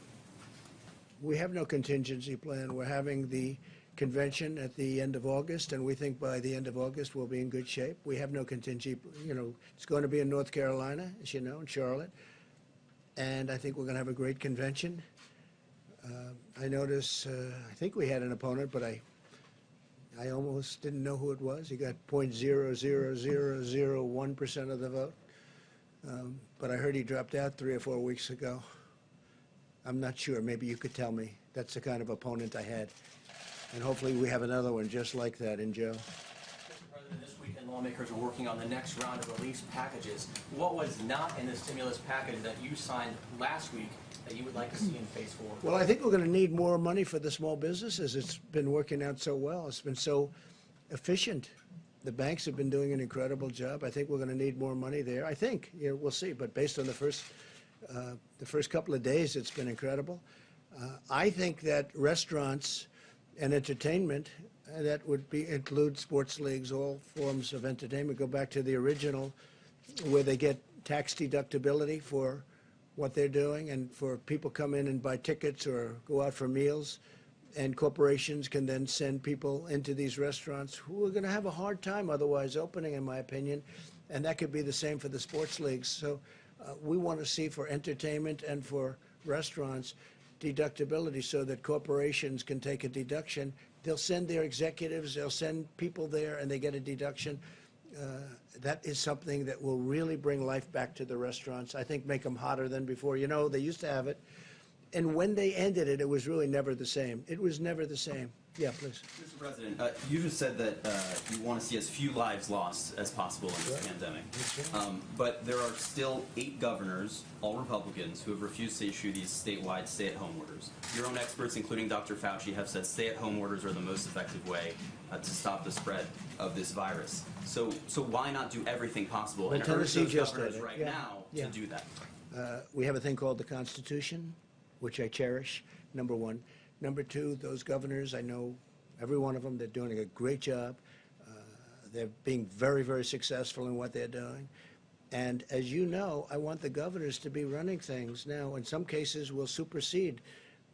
We have no contingency plan. We're having the convention at the end of August, and we think by the end of August we'll be in good shape. We have no contingency. It's going to be in North Carolina, as you know, in Charlotte, and I think we're going to have a great convention. I notice, I think we had an opponent, but I almost didn't know who it was. He got 0.00001% of the vote. But I heard he dropped out 3 or 4 weeks ago. I'm not sure. Maybe you could tell me. That's the kind of opponent I had. And hopefully we have another one just like that in Joe. Mr. President, this weekend lawmakers are working on the next round of relief packages. What was not in the stimulus package that you signed last week that you would like to see in phase 4? Well, I think we're going to need more money for the small businesses. It's been working out so well. It's been so efficient. The banks have been doing an incredible job. I think we're going to need more money there. I think. We'll see. But based on the first couple of days, it's been incredible. I think that restaurants and entertainment, that would include sports leagues, all forms of entertainment, go back to the original, where they get tax deductibility for what they're doing, and for people come in and buy tickets or go out for meals, and corporations can then send people into these restaurants who are going to have a hard time otherwise opening, in my opinion, and that could be the same for the sports leagues. So we want to see for entertainment and for restaurants deductibility so that corporations can take a deduction. They'll send their executives, they'll send people there, and they get a deduction. That is something that will really bring life back to the restaurants. I think make them hotter than before. They used to have it. And when they ended it, it was really never the same. It was never the same. Yeah, please. Mr. President, you just said that you want to see as few lives lost as possible in this pandemic. But there are still 8 governors, all Republicans, who have refused to issue these statewide stay-at-home orders. Your own experts, including Dr. Fauci, have said stay-at-home orders are the most effective way to stop the spread of this virus. So why not do everything possible Well, and urge Tennessee those just governors did it. right Yeah. now Yeah. to do that? We have a thing called the Constitution, which I cherish, number one. Number two, those governors, I know every one of them, they're doing a great job. They're being very, very successful in what they're doing. And as you know, I want the governors to be running things. Now, in some cases, we'll supersede,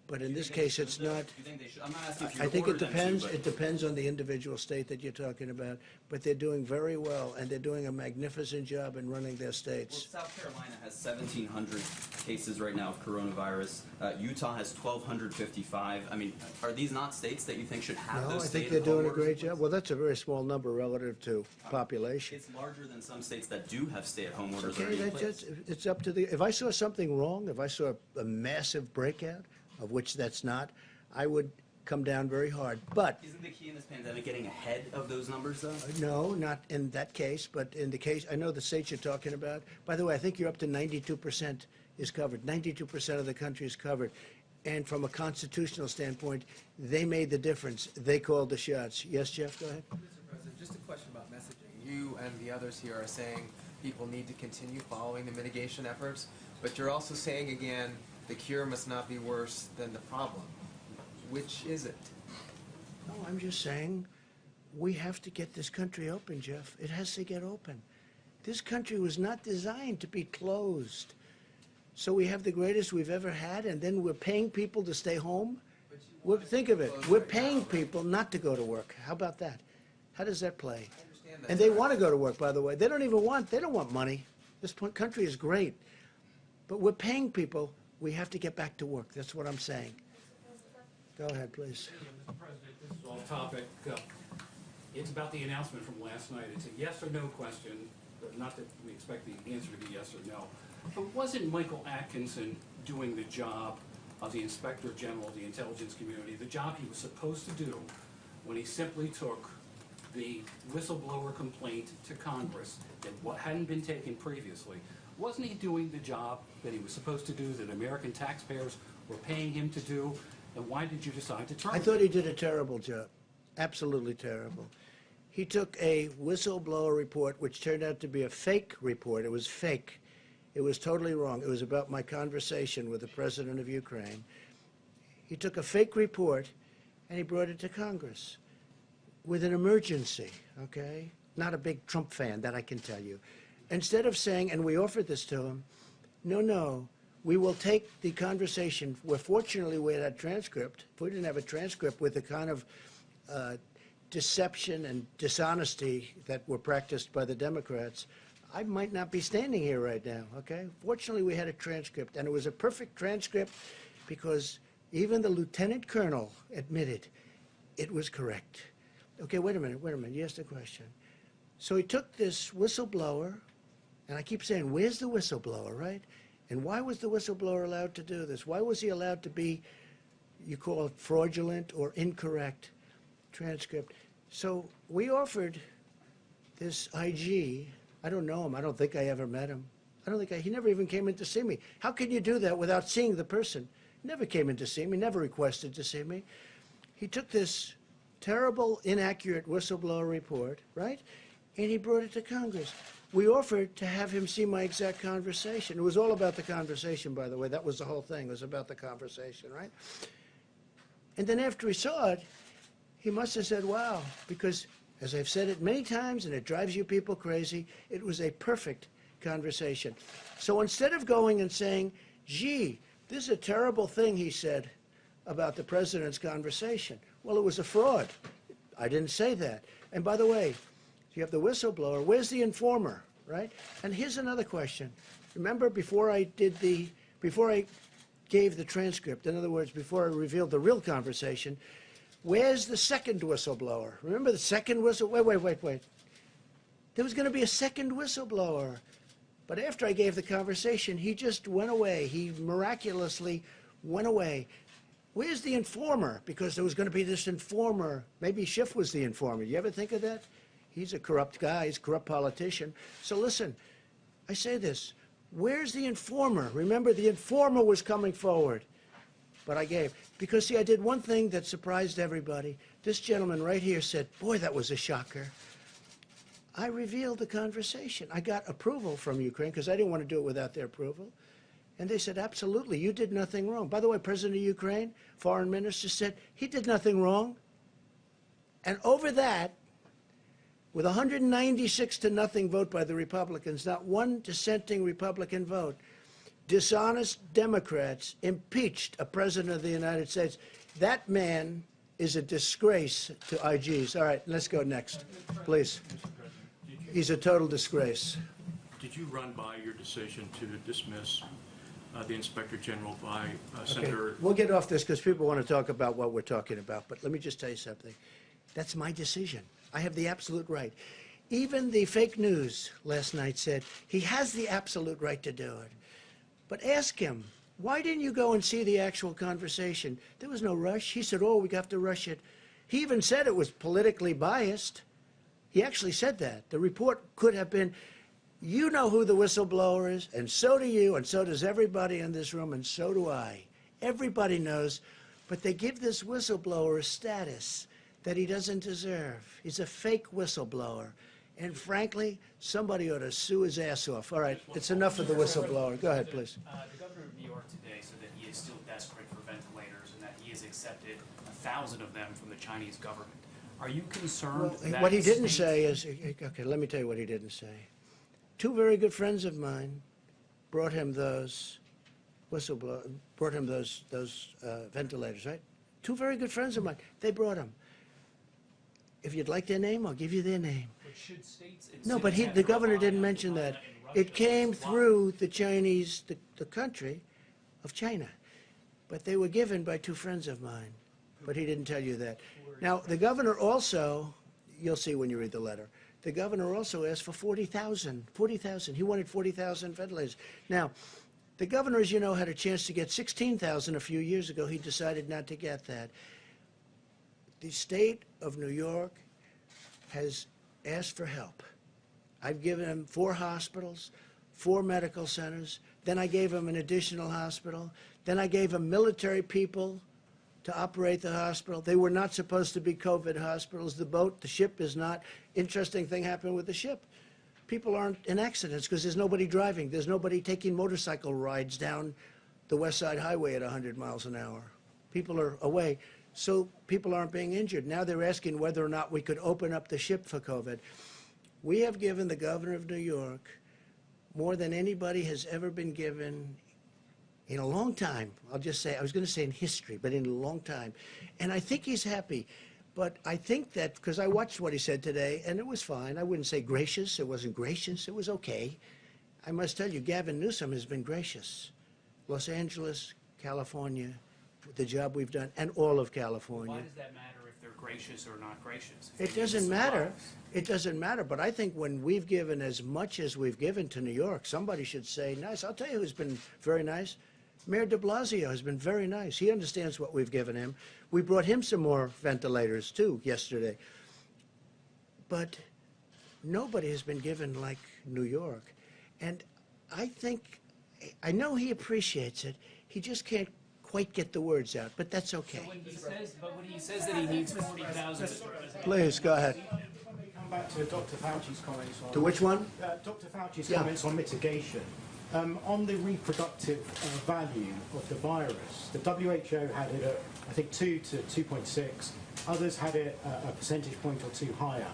but in this case, it's not. You think they should? I'm not asking if you I think it order them to, depends. but- It depends on the individual state that you're talking about. But they're doing very well, and they're doing a magnificent job in running their Well, states. South Carolina has 1,700 cases right now of coronavirus. Utah has 1,255. I mean, are these not states that you think should have No, those I think stay-at-home they're doing a orders in great place? job. Well, that's a very small number relative to population. It's larger than some states that do have stay-at-home orders Okay, already in that's place. just, it's up to the, if I saw something wrong, if I saw a massive breakout, of which that's not, I would come down very hard. But, Isn't the key in this pandemic getting ahead of those numbers, though? no, not in that case, but in the case, I know the states you're talking about. By the way, I think you're up to 92% is covered. 92% of the country is covered. And from a constitutional standpoint, they made the difference. They called the shots. Yes, Jeff, go ahead. Mr. President, just a question about messaging. You and the others here are saying people need to continue following the mitigation efforts, but you're also saying again, the cure must not be worse than the problem. Which is it? No, I'm just saying, we have to get this country open, Jeff. It has to get open. This country was not designed to be closed. So we have the greatest we've ever had, and then we're paying people to stay home? Think of it. We're paying people not to go to work. How about that? How does that play? I understand that. And they want to go to work, by the way. They don't want money. This country is great. But we're paying people. We have to get back to work. That's what I'm saying. Go ahead, please. Mr. President, this is off topic. It's about the announcement from last night. It's a yes or no question, but not that we expect the answer to be yes or no. But wasn't Michael Atkinson doing the job of the Inspector General of the intelligence community, the job he was supposed to do when he simply took the whistleblower complaint to Congress that what hadn't been taken previously? Wasn't he doing the job that he was supposed to do, that American taxpayers were paying him to do? And why did you decide to terminate? I thought he did a terrible job. Absolutely terrible. He took a whistleblower report, which turned out to be a fake report. It was fake. It was totally wrong. It was about my conversation with the president of Ukraine. He took a fake report and he brought it to Congress with an emergency, okay? Not a big Trump fan, that I can tell you. Instead of saying, and we offered this to him, no, we will take the conversation, where fortunately we had a transcript. If we didn't have a transcript with the kind of deception and dishonesty that were practiced by the Democrats, I might not be standing here right now, okay? Fortunately, we had a transcript, and it was a perfect transcript because even the lieutenant colonel admitted it was correct. Okay, wait a minute, you asked a question. So he took this whistleblower, and I keep saying, where's the whistleblower, right? And why was the whistleblower allowed to do this? Why was he allowed to be, you call it fraudulent or incorrect transcript? So we offered this IG, I don't know him, I don't think I ever met him. He never even came in to see me. How can you do that without seeing the person? He never came in to see me, never requested to see me. He took this terrible, inaccurate whistleblower report, right? And he brought it to Congress. We offered to have him see my exact conversation. It was all about the conversation, by the way. That was the whole thing. It was about the conversation, right? And then after he saw it, he must have said, wow, because as I've said it many times, and it drives you people crazy, it was a perfect conversation. So instead of going and saying, gee, this is a terrible thing he said about the president's conversation. Well, it was a fraud. I didn't say that. And by the way, you have the whistleblower. Where's the informer, right? And here's another question. Remember, before I gave the transcript, in other words, before I revealed the real conversation, where's the second whistleblower? Remember the second whistleblower? Wait. There was going to be a second whistleblower. But after I gave the conversation, he just went away. He miraculously went away. Where's the informer? Because there was going to be this informer. Maybe Schiff was the informer. You ever think of that? He's a corrupt guy. He's a corrupt politician. So listen, I say this. Where's the informer? Remember, the informer was coming forward. But I gave. Because, see, I did one thing that surprised everybody. This gentleman right here said, boy, that was a shocker. I revealed the conversation. I got approval from Ukraine because I didn't want to do it without their approval. And they said, absolutely, you did nothing wrong. By the way, President of Ukraine, foreign minister, said he did nothing wrong. And over that, with 196 to nothing vote by the Republicans, not one dissenting Republican vote, dishonest Democrats impeached a president of the United States. That man is a disgrace to IGs. All right, let's go next, please. He's a total disgrace. Did you run by your decision to dismiss the Inspector General by Senator? Okay, we'll get off this because people want to talk about what we're talking about, but let me just tell you something. That's my decision. I have the absolute right. Even the fake news last night said he has the absolute right to do it. But ask him, why didn't you go and see the actual conversation? There was no rush. He said, oh, we have to rush it. He even said it was politically biased. He actually said that. The report could have been, you know who the whistleblower is, and so do you, and so does everybody in this room, and so do I. Everybody knows, but they give this whistleblower a status that he doesn't deserve. He's a fake whistleblower. And frankly, somebody ought to sue his ass off. All right, it's enough of the whistleblower. Go ahead, please. The governor of New York today said that he is still desperate for ventilators and that he has accepted 1,000 of them from the Chinese government. Are you concerned that What he didn't say is, okay, let me tell you what he didn't say. Two very good friends of mine brought him those ventilators, right? Two very good friends of mine. They brought them. If you'd like their name, I'll give you their name. But should states No, but the governor didn't mention that. It came through the Chinese, the country of China. But they were given by two friends of mine. But he didn't tell you that. Now, the governor also, you'll see when you read the letter, the governor also asked for 40,000. He wanted 40,000 ventilators. Now, the governor, as you know, had a chance to get 16,000 a few years ago. He decided not to get that. The state of New York has asked for help. I've given him 4 hospitals, 4 medical centers. Then I gave him an additional hospital. Then I gave him military people to operate the hospital. They were not supposed to be COVID hospitals. The ship is not. Interesting thing happened with the ship. People aren't in accidents because there's nobody driving. There's nobody taking motorcycle rides down the West Side Highway at 100 miles an hour. People are away. So people aren't being injured. Now they're asking whether or not we could open up the ship for COVID. We have given the governor of New York more than anybody has ever been given in a long time. I'll just say, I was going to say in history, but in a long time. And I think he's happy. But I think that, because I watched what he said today, and it was fine. I wouldn't say gracious. It wasn't gracious. It was okay. I must tell you, Gavin Newsom has been gracious. Los Angeles, California, the job we've done, and all of California. Why does that matter if they're gracious or not gracious? It doesn't matter. It doesn't matter. But I think when we've given as much as we've given to New York, somebody should say nice. I'll tell you who's been very nice. Mayor de Blasio has been very nice. He understands what we've given him. We brought him some more ventilators, too, yesterday. But nobody has been given like New York. And I know he appreciates it. He just can't quite get the words out, but that's okay. So when he says that he needs 40,000... Please, go ahead. Come back to Dr. Fauci's comments on... To which one? Dr. Fauci's comments on mitigation. On the reproductive value of the virus, the WHO had it at, I think, 2 to 2.6. Others had it a percentage point or 2 higher.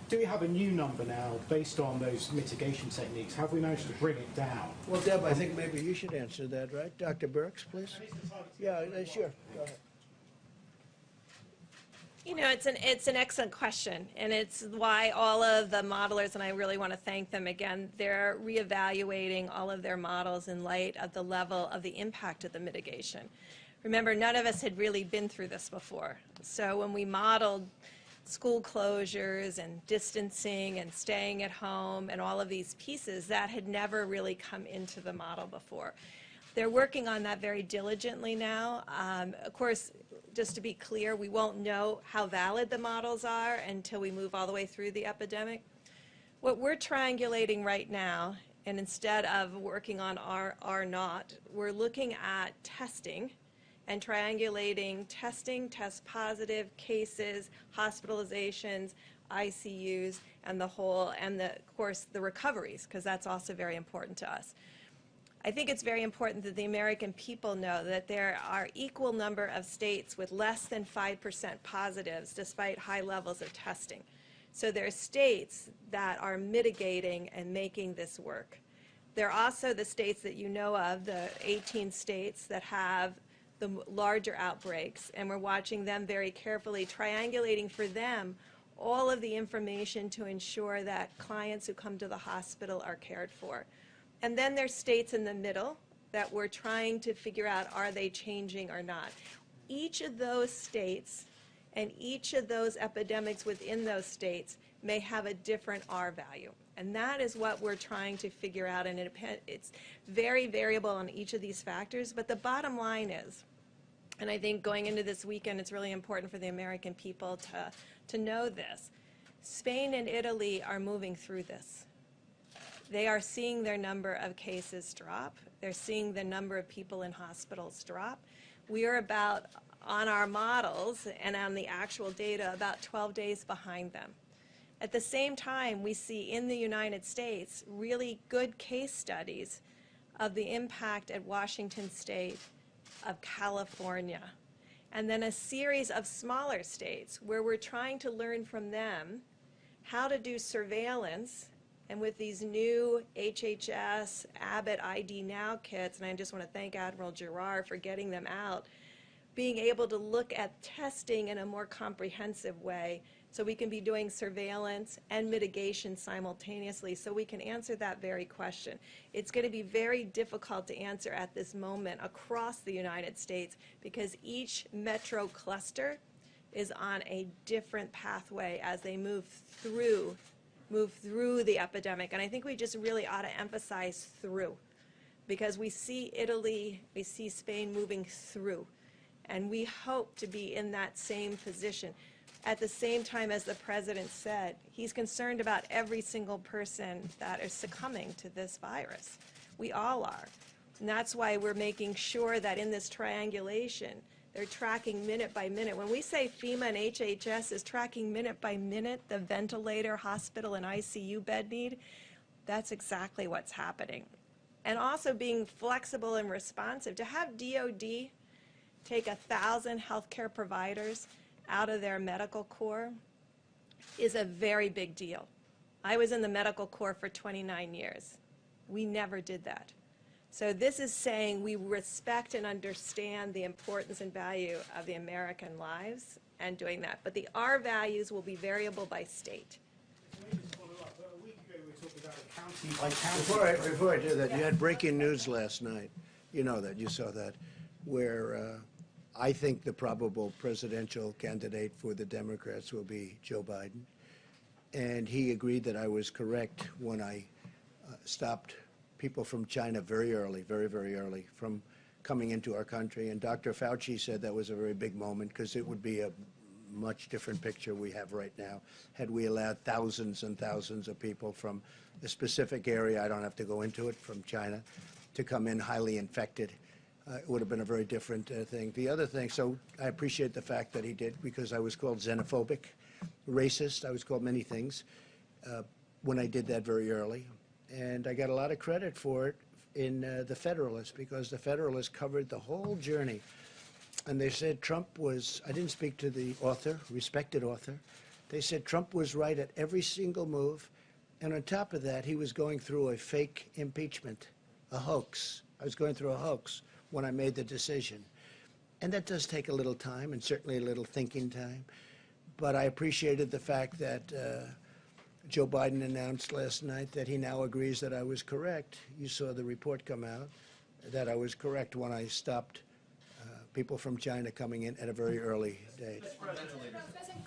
Do we have a new number now based on those mitigation techniques? Have we managed to bring it down? Well, Deb, I think maybe you should answer that, right? Dr. Birx, please. Yeah, sure. Go ahead. You know, it's an excellent question, and it's why all of the modelers, and I really want to thank them again, they're reevaluating all of their models in light of the level of the impact of the mitigation. Remember, none of us had really been through this before. So when we modeled school closures and distancing and staying at home and all of these pieces, that had never really come into the model before. They're working on that very diligently now. Of course, just to be clear, we won't know how valid the models are until we move all the way through the epidemic. What we're triangulating right now, and instead of working on R0, we're looking at testing and triangulating testing, test positive cases, hospitalizations, ICUs, and of course, the recoveries, because that's also very important to us. I think it's very important that the American people know that there are equal number of states with less than 5% positives despite high levels of testing. So there are states that are mitigating and making this work. There are also the states that you know of, the 18 states that have the larger outbreaks, and we're watching them very carefully, triangulating for them all of the information to ensure that clients who come to the hospital are cared for. And then there's states in the middle that we're trying to figure out, are they changing or not? Each of those states and each of those epidemics within those states may have a different R value. And that is what we're trying to figure out, and it's very variable on each of these factors, but the bottom line is, and I think going into this weekend, it's really important for the American people to know this. Spain and Italy are moving through this. They are seeing their number of cases drop. They're seeing the number of people in hospitals drop. We are about, on our models and on the actual data, about 12 days behind them. At the same time, we see in the United States really good case studies of the impact at Washington State, of California, and then a series of smaller states where we're trying to learn from them how to do surveillance, and with these new HHS, Abbott ID Now kits, and I just want to thank Admiral Giroir for getting them out, being able to look at testing in a more comprehensive way so we can be doing surveillance and mitigation simultaneously so we can answer that very question. It's going to be very difficult to answer at this moment across the United States because each metro cluster is on a different pathway as they move through the epidemic. And I think we just really ought to emphasize through, because we see Italy, we see Spain moving through, and we hope to be in that same position. At the same time, as the President said, he's concerned about every single person that is succumbing to this virus. We all are. And that's why we're making sure that in this triangulation, they're tracking minute by minute. When we say FEMA and HHS is tracking minute by minute the ventilator, hospital, and ICU bed need, that's exactly what's happening. And also being flexible and responsive. To have DOD take 1,000 healthcare providers out of their medical corps is a very big deal. I was in the medical corps for 29 years. We never did that. So this is saying we respect and understand the importance and value of the American lives and doing that. But the R values will be variable by state. Before I do that, you had breaking news last night. You know that, you saw that, where I think the probable presidential candidate for the Democrats will be Joe Biden. And he agreed that I was correct when I stopped people from China very early, very, very early, from coming into our country. And Dr. Fauci said that was a very big moment because it would be a much different picture we have right now had we allowed thousands and thousands of people from a specific area, I don't have to go into it, from China, to come in highly infected. It would have been a very different thing. The other thing, so I appreciate the fact that he did, because I was called xenophobic, racist, I was called many things when I did that very early. And I got a lot of credit for it in the Federalist, because the Federalist covered the whole journey. And they said Trump was, I didn't speak to the author, respected author. They said Trump was right at every single move. And on top of that, he was going through a fake impeachment, a hoax. I was going through a hoax when I made the decision. And that does take a little time, and certainly a little thinking time. But I appreciated the fact that Joe Biden announced last night that he now agrees that I was correct. You saw the report come out that I was correct when I stopped people from China coming in at a very early date. President,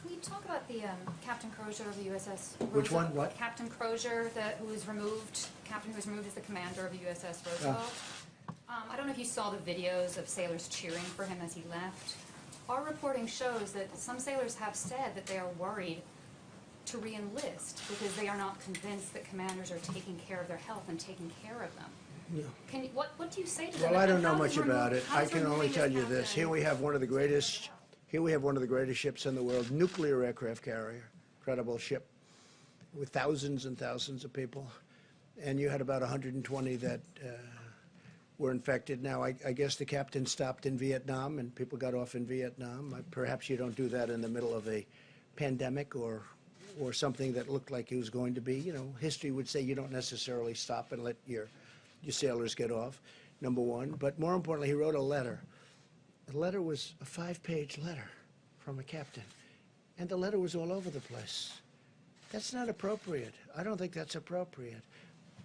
can you talk about the Captain Crozier of the USS Roosevelt? Which one? What? Captain Crozier, who was removed, captain who was removed as the commander of the USS Roosevelt. I don't know if you saw the videos of sailors cheering for him as he left. Our reporting shows that some sailors have said that they are worried to re-enlist because they are not convinced that commanders are taking care of their health and taking care of them. Yeah. What do you say to them? Well, I don't know much about it. I can only tell you this. Here we have one of the greatest ships in the world, nuclear aircraft carrier, incredible ship with thousands and thousands of people. And you had about 120 that were infected. Now, I guess the captain stopped in Vietnam and people got off in Vietnam. Perhaps you don't do that in the middle of a pandemic or or something that looked like it was going to be. You know, history would say you don't necessarily stop and let your sailors get off, number one. But more importantly, he wrote a letter. The letter was a 5-page letter from a captain, and the letter was all over the place. That's not appropriate. I don't think that's appropriate.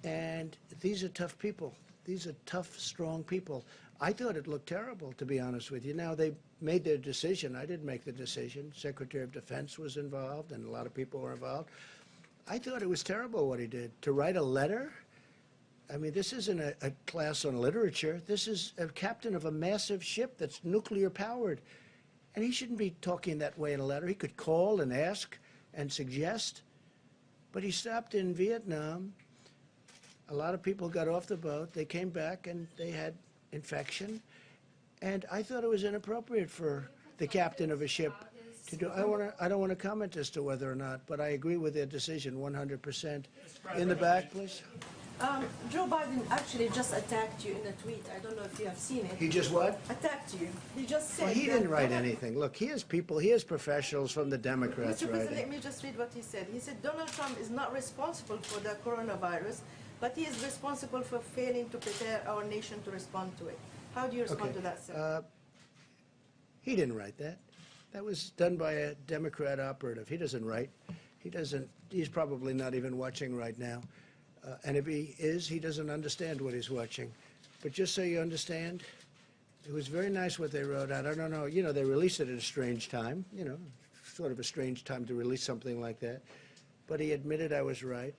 And these are tough people. These are tough, strong people. I thought it looked terrible, to be honest with you. Now, they made their decision. I didn't make the decision. Secretary of Defense was involved, and a lot of people were involved. I thought it was terrible what he did. To write a letter? I mean, this isn't a class on literature. This is a captain of a massive ship that's nuclear-powered. And he shouldn't be talking that way in a letter. He could call and ask and suggest. But he stopped in Vietnam. A lot of people got off the boat. They came back, and they had infection. And I thought it was inappropriate for the captain of a ship to do. I don't want to comment as to whether or not, but I agree with their decision 100%. In the back, please. Joe Biden actually just attacked you in a tweet. I don't know if you have seen it. He just what? Attacked you. He just said. Well, he didn't write anything. Look, he has people, he has professionals from the Democrats Mr. President, writing. let me just read what he said. He said Donald Trump is not responsible for the coronavirus, but he is responsible for failing to prepare our nation to respond to it. How do you respond to that, sir? He didn't write that. That was done by a Democrat operative. He doesn't write. He doesn't. He's probably not even watching right now. And if he is, he doesn't understand what he's watching. But just so you understand, it was very nice what they wrote out. I don't know. You know, they released it at a strange time. You know, sort of a strange time to release something like that. But he admitted I was right.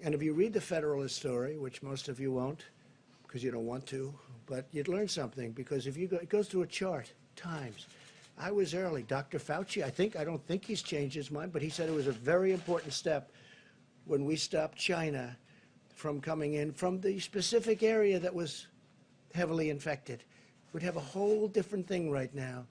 And if you read the Federalist story, which most of you won't, because you don't want to, but you'd learn something, because if you go, it goes through a chart, times. I was early. Dr. Fauci, I don't think he's changed his mind, but he said it was a very important step when we stopped China from coming in from the specific area that was heavily infected. We'd have a whole different thing right now.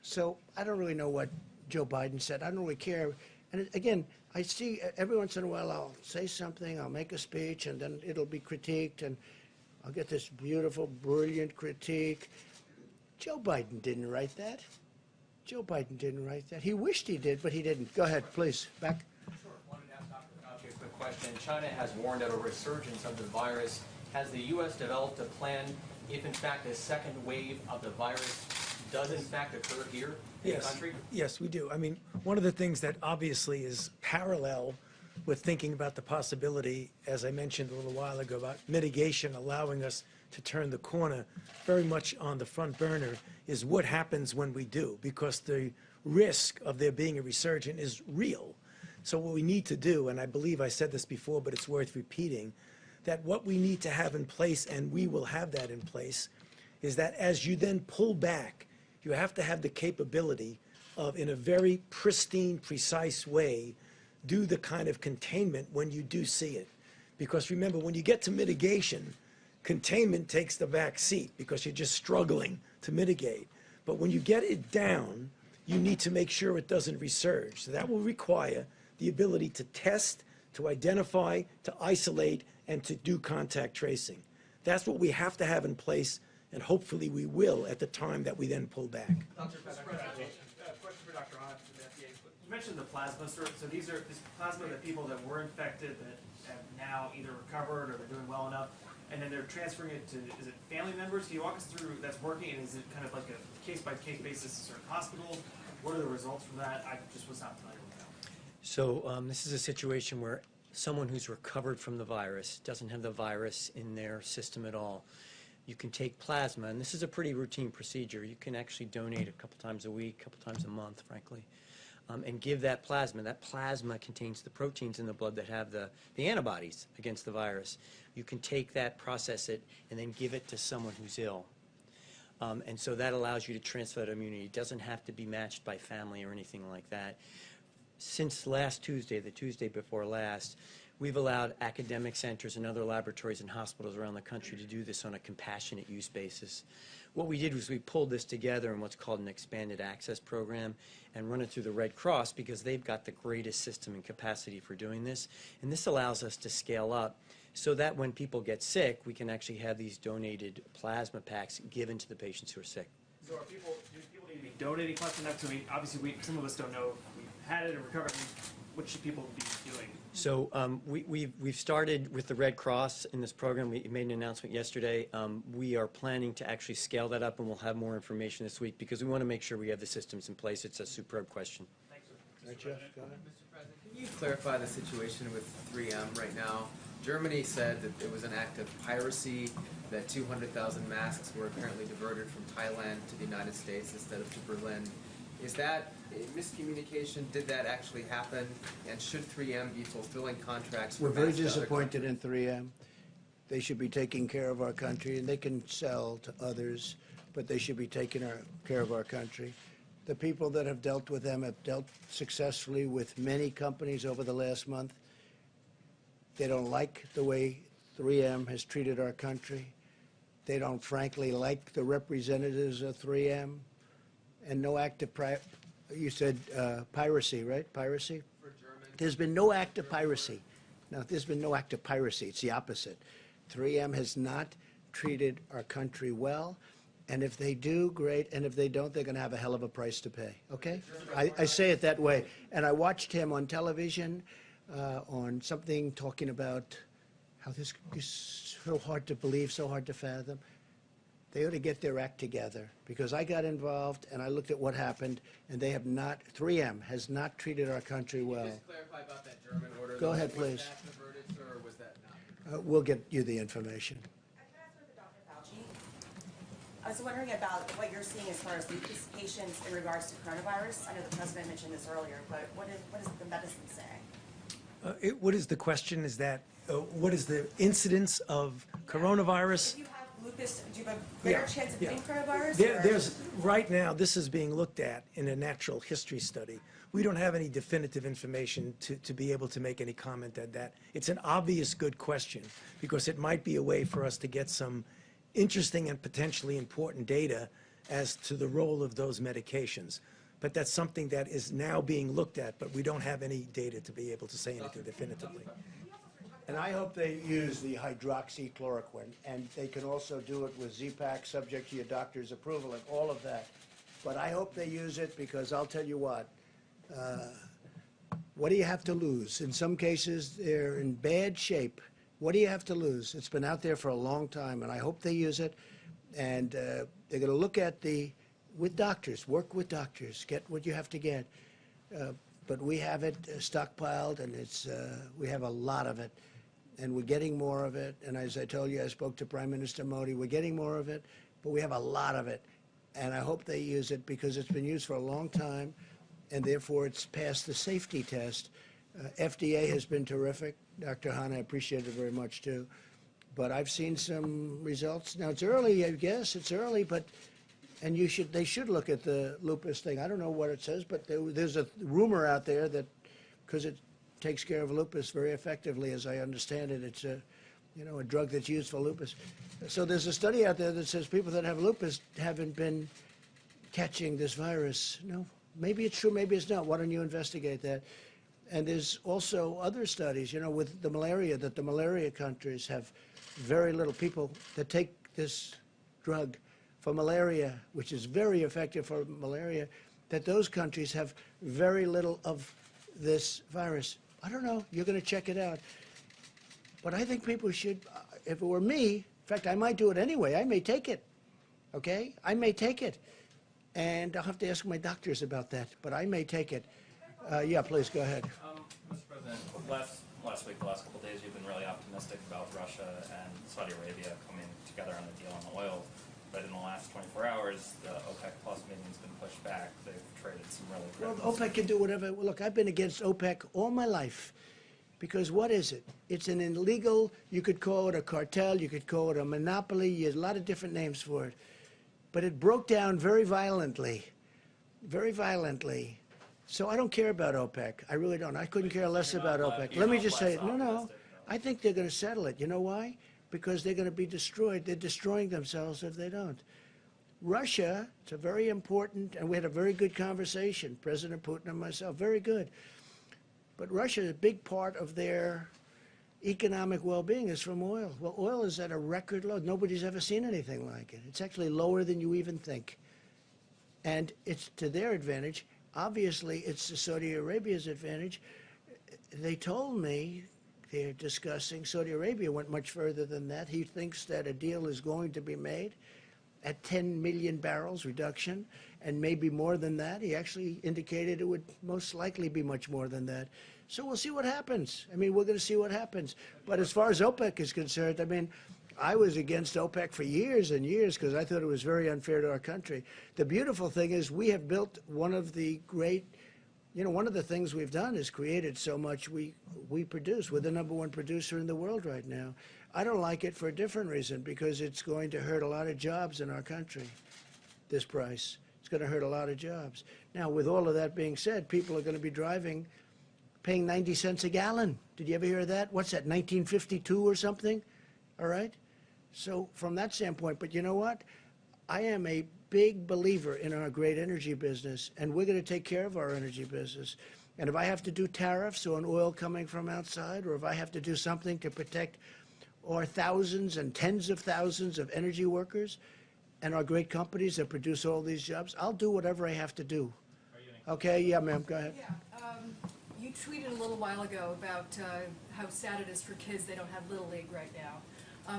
So I don't really know what Joe Biden said. I don't really care. And again, I see every once in a while I'll say something, I'll make a speech, and then it'll be critiqued, and I'll get this beautiful, brilliant critique. Joe Biden didn't write that. Joe Biden didn't write that. He wished he did, but he didn't. Go ahead, please. Back. Sure. I wanted to ask Dr. Fauci a quick question. China has warned of a resurgence of the virus. Has the U.S. developed a plan if, in fact, a second wave of the virus does, in fact, occur here in the country? Yes, we do. I mean, one of the things that obviously is parallel with thinking about the possibility, as I mentioned a little while ago, about mitigation allowing us to turn the corner very much on the front burner, is what happens when we do, because the risk of there being a resurgence is real. So what we need to do, and I believe I said this before, but it's worth repeating, that what we need to have in place, and we will have that in place, is that as you then pull back, you have to have the capability of, in a very pristine, precise way, do the kind of containment when you do see it. Because remember, when you get to mitigation, containment takes the back seat because you're just struggling to mitigate. But when you get it down, you need to make sure it doesn't resurge. So that will require the ability to test, to identify, to isolate, and to do contact tracing. That's what we have to have in place, and hopefully we will at the time that we then pull back. Dr. Question for Dr. Ott from the FDA. You mentioned the plasma, sir. So these are this plasma that people that were infected that have now either recovered or they're doing well enough, and then they're transferring it to, is it family members? Can you walk us through that's working, and is it kind of like a case-by-case basis in certain hospitals? What are the results from that? I just was not familiar with that. So this is a situation where someone who's recovered from the virus doesn't have the virus in their system at all. You can take plasma, and this is a pretty routine procedure. You can actually donate a couple times a week, a couple times a month, frankly, and give that plasma. That plasma contains the proteins in the blood that have the antibodies against the virus. You can take that, process it, and then give it to someone who's ill. And so that allows you to transfer that immunity. It doesn't have to be matched by family or anything like that. Since last Tuesday, the Tuesday before last, we've allowed academic centers and other laboratories and hospitals around the country to do this on a compassionate use basis. What we did was we pulled this together in what's called an expanded access program and run it through the Red Cross because they've got the greatest system and capacity for doing this. And this allows us to scale up so that when people get sick, we can actually have these donated plasma packs given to the patients who are sick. So do people need to be donating plasma? So obviously, some of us don't know if we've had it and recovered. what should people be doing? So we've started with the Red Cross in this program. We made an announcement yesterday. We are planning to actually scale that up, and we'll have more information this week because we want to make sure we have the systems in place. It's a superb question. Right, Jeff, go ahead. Mr. President, can you clarify the situation with 3M right now? Germany said that it was an act of piracy, that 200,000 masks were apparently diverted from Thailand to the United States instead of to Berlin. Is that a miscommunication? Did that actually happen? And should 3M be fulfilling contracts for We're very masks to other disappointed in 3M. They should be taking care of our country, and they can sell to others, but they should be taking care of our country. The people that have dealt with them have dealt successfully with many companies over the last month. They don't like the way 3M has treated our country. They don't, frankly, like the representatives of 3M. And no act of you said piracy, right? Piracy? For German? There's been no act of piracy. No, there's been no act of piracy. It's the opposite. 3M has not treated our country well. And if they do, great. And if they don't, they're going to have a hell of a price to pay. Okay? I say it that way. And I watched him on television on something talking about how this is so hard to believe, so hard to fathom. They ought to get their act together because I got involved and I looked at what happened, and they have not, 3M has not treated our country well. Can you just clarify about that German order? Go ahead, please. Was that diverted, sir, or was that not? We'll get you the information. I was wondering about what you're seeing as far as lupus patients in regards to coronavirus. I know the president mentioned this earlier, but what is the medicine saying? What is the question? Is that what is the incidence of coronavirus? If you have lupus, do you have a greater chance of getting coronavirus? There's right now. This is being looked at in a natural history study. We don't have any definitive information to be able to make any comment on that. It's an obvious good question because it might be a way for us to get some interesting and potentially important data as to the role of those medications. But that's something that is now being looked at, but we don't have any data to be able to say anything definitively. And I hope they use the hydroxychloroquine, and they can also do it with Z-Pak, subject to your doctor's approval and all of that. But I hope they use it because I'll tell you what do you have to lose? In some cases, they're in bad shape. What do you have to lose? It's been out there for a long time, and I hope they use it. And they're going to look at with doctors, work with doctors, get what you have to get. But we have it stockpiled, and we have a lot of it, and we're getting more of it. And as I told you, I spoke to Prime Minister Modi. We're getting more of it, but we have a lot of it. And I hope they use it because it's been used for a long time, and therefore it's passed the safety test. FDA has been terrific. Dr. Hahn, I appreciate it very much, too. But I've seen some results. Now, it's early, I guess. It's early, but and they should look at the lupus thing. I don't know what it says, but there's a rumor out there that because it takes care of lupus very effectively, as I understand it, it's a drug that's used for lupus. So there's a study out there that says people that have lupus haven't been catching this virus. No, maybe it's true, maybe it's not. Why don't you investigate that? And there's also other studies, with the malaria, that the malaria countries have very little people that take this drug for malaria, which is very effective for malaria, that those countries have very little of this virus. I don't know. You're going to check it out. But I think people should, if it were me, in fact, I might do it anyway. I may take it, okay? I may take it. And I'll have to ask my doctors about that, but I may take it. Yeah, please, go ahead. Mr. President, last week, the last couple of days, you've been really optimistic about Russia and Saudi Arabia coming together on a deal on oil. But in the last 24 hours, the OPEC Plus meeting's been pushed back. They've traded some really critical... Well, OPEC can do whatever. Look, I've been against OPEC all my life. Because what is it? It's an illegal, you could call it a cartel, you could call it a monopoly, there's a lot of different names for it. But it broke down very violently. Very violently. So I don't care about OPEC. I really don't. I couldn't care less about OPEC. Let me just say, no. I think they're going to settle it. You know why? Because they're going to be destroyed. They're destroying themselves if they don't. Russia, it's a very important, and we had a very good conversation, President Putin and myself, very good. But Russia, a big part of their economic well-being is from oil. Well, oil is at a record low. Nobody's ever seen anything like it. It's actually lower than you even think. And it's to their advantage. Obviously, it's to Saudi Arabia's advantage. they told me they're discussing, Saudi Arabia went much further than that. He thinks that a deal is going to be made at 10 million barrels reduction, and maybe more than that. He actually indicated it would most likely be much more than that. So we'll see what happens. I mean, we're going to see what happens. But as far as OPEC is concerned, I mean, I was against OPEC for years and years because I thought it was very unfair to our country. The beautiful thing is we have built one of the great, one of the things we've done is created so much we produce. We're the #1 producer in the world right now. I don't like it for a different reason, because it's going to hurt a lot of jobs in our country, this price. It's going to hurt a lot of jobs. Now, with all of that being said, people are going to be paying 90 cents a gallon. Did you ever hear of that? What's that, 1952 or something? All right? So from that standpoint, but you know what? I am a big believer in our great energy business, and we're going to take care of our energy business. And if I have to do tariffs on oil coming from outside, or if I have to do something to protect our thousands and tens of thousands of energy workers and our great companies that produce all these jobs, I'll do whatever I have to do. Okay? Yeah, ma'am, go ahead. Yeah. You tweeted a little while ago about how sad it is for kids they don't have Little League right now.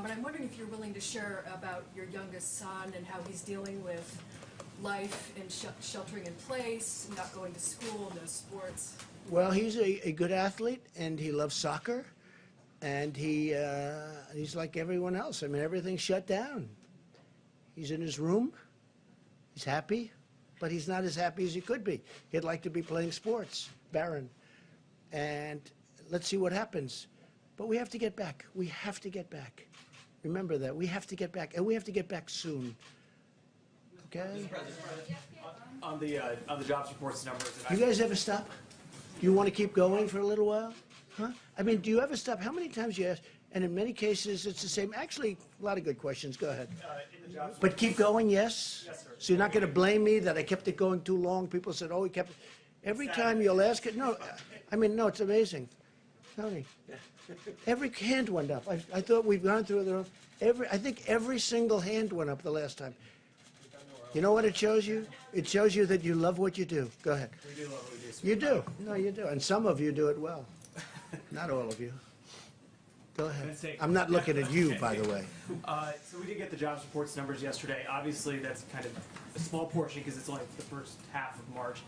But I'm wondering if you're willing to share about your youngest son and how he's dealing with life and sheltering in place, not going to school, no sports. Well, he's a good athlete, and he loves soccer, and he's like everyone else. I mean, everything's shut down. He's in his room. He's happy, but he's not as happy as he could be. He'd like to be playing sports, Barron. And let's see what happens. But we have to get back. We have to get back. Remember that. We have to get back, and we have to get back soon. Okay? On the jobs reports numbers. You guys ever stop? Do you want to keep going for a little while? Huh? I mean, do you ever stop? How many times you ask? And in many cases, it's the same. Actually, a lot of good questions. Go ahead. But keep going, yes? Yes, sir. So you're not going to blame me that I kept it going too long? People said, oh, he kept it. Every time you'll ask it. No, I mean, no, it's amazing. Tony, every hand went up. I thought we've gone through the I think every single hand went up the last time. You know what it shows you? It shows you that you love what you do. Go ahead. We do love what we do. You do. No, you do. And some of you do it well. Not all of you. Go ahead. I'm not looking at you, by the way. So we did get the jobs reports numbers yesterday. Obviously, that's kind of a small portion because it's only the first half of March.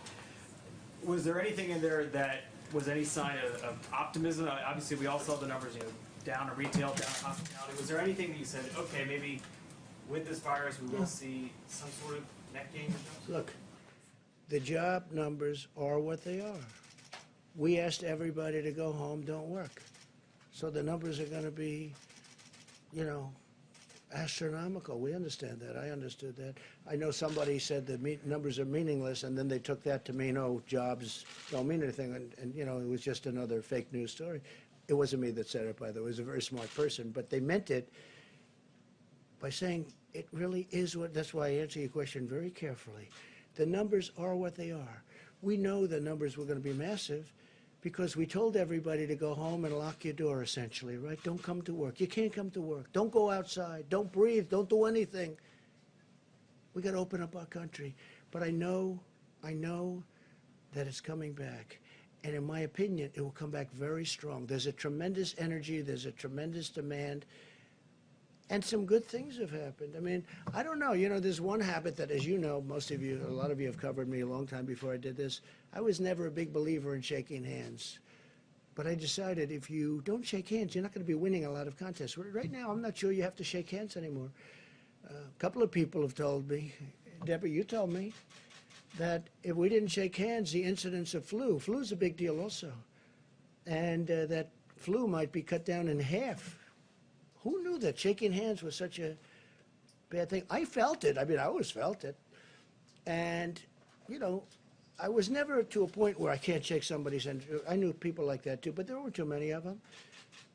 Was there anything in there that was any sign of optimism? Obviously, we all saw the numbers, down in retail, down in hospitality. Was there anything that you said, okay, maybe with this virus we will see some sort of net gain? Look, the job numbers are what they are. We asked everybody to go home, don't work. So the numbers are going to be, astronomical. We understand that. I understood that. I know somebody said the numbers are meaningless, and then they took that to mean, oh, jobs don't mean anything, and it was just another fake news story. It wasn't me that said it, by the way. It was a very smart person, but they meant it by saying it really is what. That's why I answer your question very carefully. The numbers are what they are. We know the numbers were going to be massive because we told everybody to go home and lock your door, essentially, right? Don't come to work. You can't come to work. Don't go outside. Don't breathe. Don't do anything. We got to open up our country. But I know that it's coming back. And in my opinion, it will come back very strong. There's a tremendous energy. There's a tremendous demand. And some good things have happened. I mean, I don't know. There's one habit that, as you know, most of you, a lot of you have covered me a long time before I did this. I was never a big believer in shaking hands. But I decided if you don't shake hands, you're not going to be winning a lot of contests. Right now, I'm not sure you have to shake hands anymore. A couple of people have told me, Deborah, you told me, that if we didn't shake hands, the incidence of flu's a big deal also. And that flu might be cut down in half. Who knew that shaking hands was such a bad thing? I felt it. I mean, I always felt it. And, I was never to a point where I can't shake somebody's hand. I knew people like that too, but there weren't too many of them.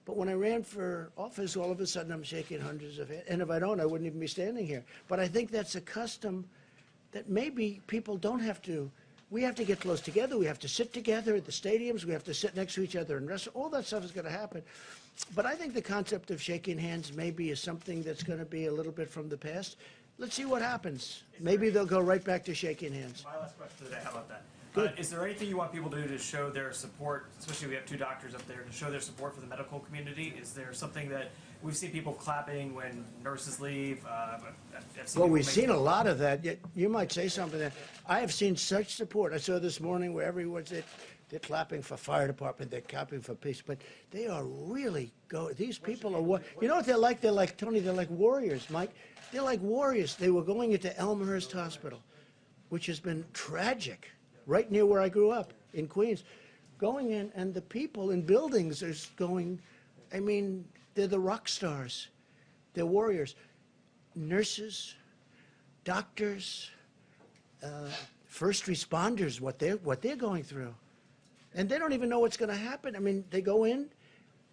But when I ran for office, all of a sudden I'm shaking hundreds of hands. And if I don't, I wouldn't even be standing here. But I think that's a custom that maybe people don't have to. We have to get close together. We have to sit together at the stadiums. We have to sit next to each other and restaurants. All that stuff is going to happen. But I think the concept of shaking hands maybe is something that's going to be a little bit from the past. Let's see what happens. Maybe they'll go right back to shaking hands. My last question today, how about that? Good. Is there anything you want people to do to show their support, especially we have two doctors up there, to show their support for the medical community? Is there something that, we've seen people clapping when nurses leave? Well, we've seen a lot of that. You might say something there. I have seen such support. I saw this morning where everyone's they're clapping for fire department, they're clapping for police, but they are really these people are you know what they're like? They're like, Tony, they're like warriors, Mike. They're like warriors. They were going into Elmhurst Hospital, which has been tragic, right near where I grew up in Queens. Going in, and the people in buildings are going, I mean, they're the rock stars. They're warriors. Nurses, doctors, first responders, what they're going through. And they don't even know what's going to happen. I mean, they go in,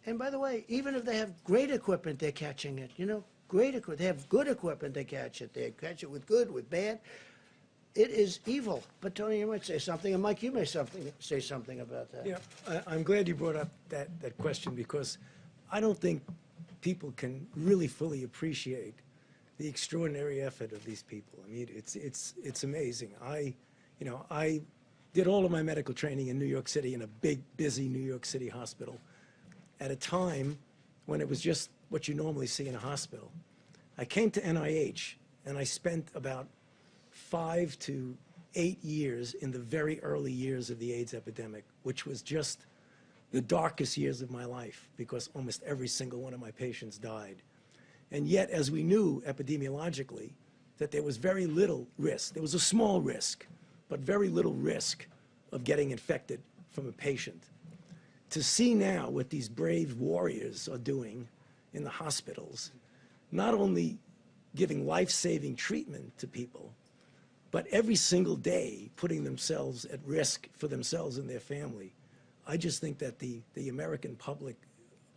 and by the way, even if they have great equipment, they're catching it. You know, great equipment. They have good equipment, they catch it. They catch it with good, with bad. It is evil. But Tony, you might say something, and Mike, you may say something about that. Yeah, I'm glad you brought up that question, because I don't think people can really fully appreciate the extraordinary effort of these people. I mean, it's amazing. I did all of my medical training in New York City in a big, busy New York City hospital at a time when it was just what you normally see in a hospital. I came to NIH, and I spent about 5 to 8 years in the very early years of the AIDS epidemic, which was just the darkest years of my life, because almost every single one of my patients died. And yet, as we knew epidemiologically, that there was very little risk. There was a small risk, but very little risk of getting infected from a patient. To see now what these brave warriors are doing in the hospitals, not only giving life-saving treatment to people, but every single day putting themselves at risk for themselves and their family, I just think that the American public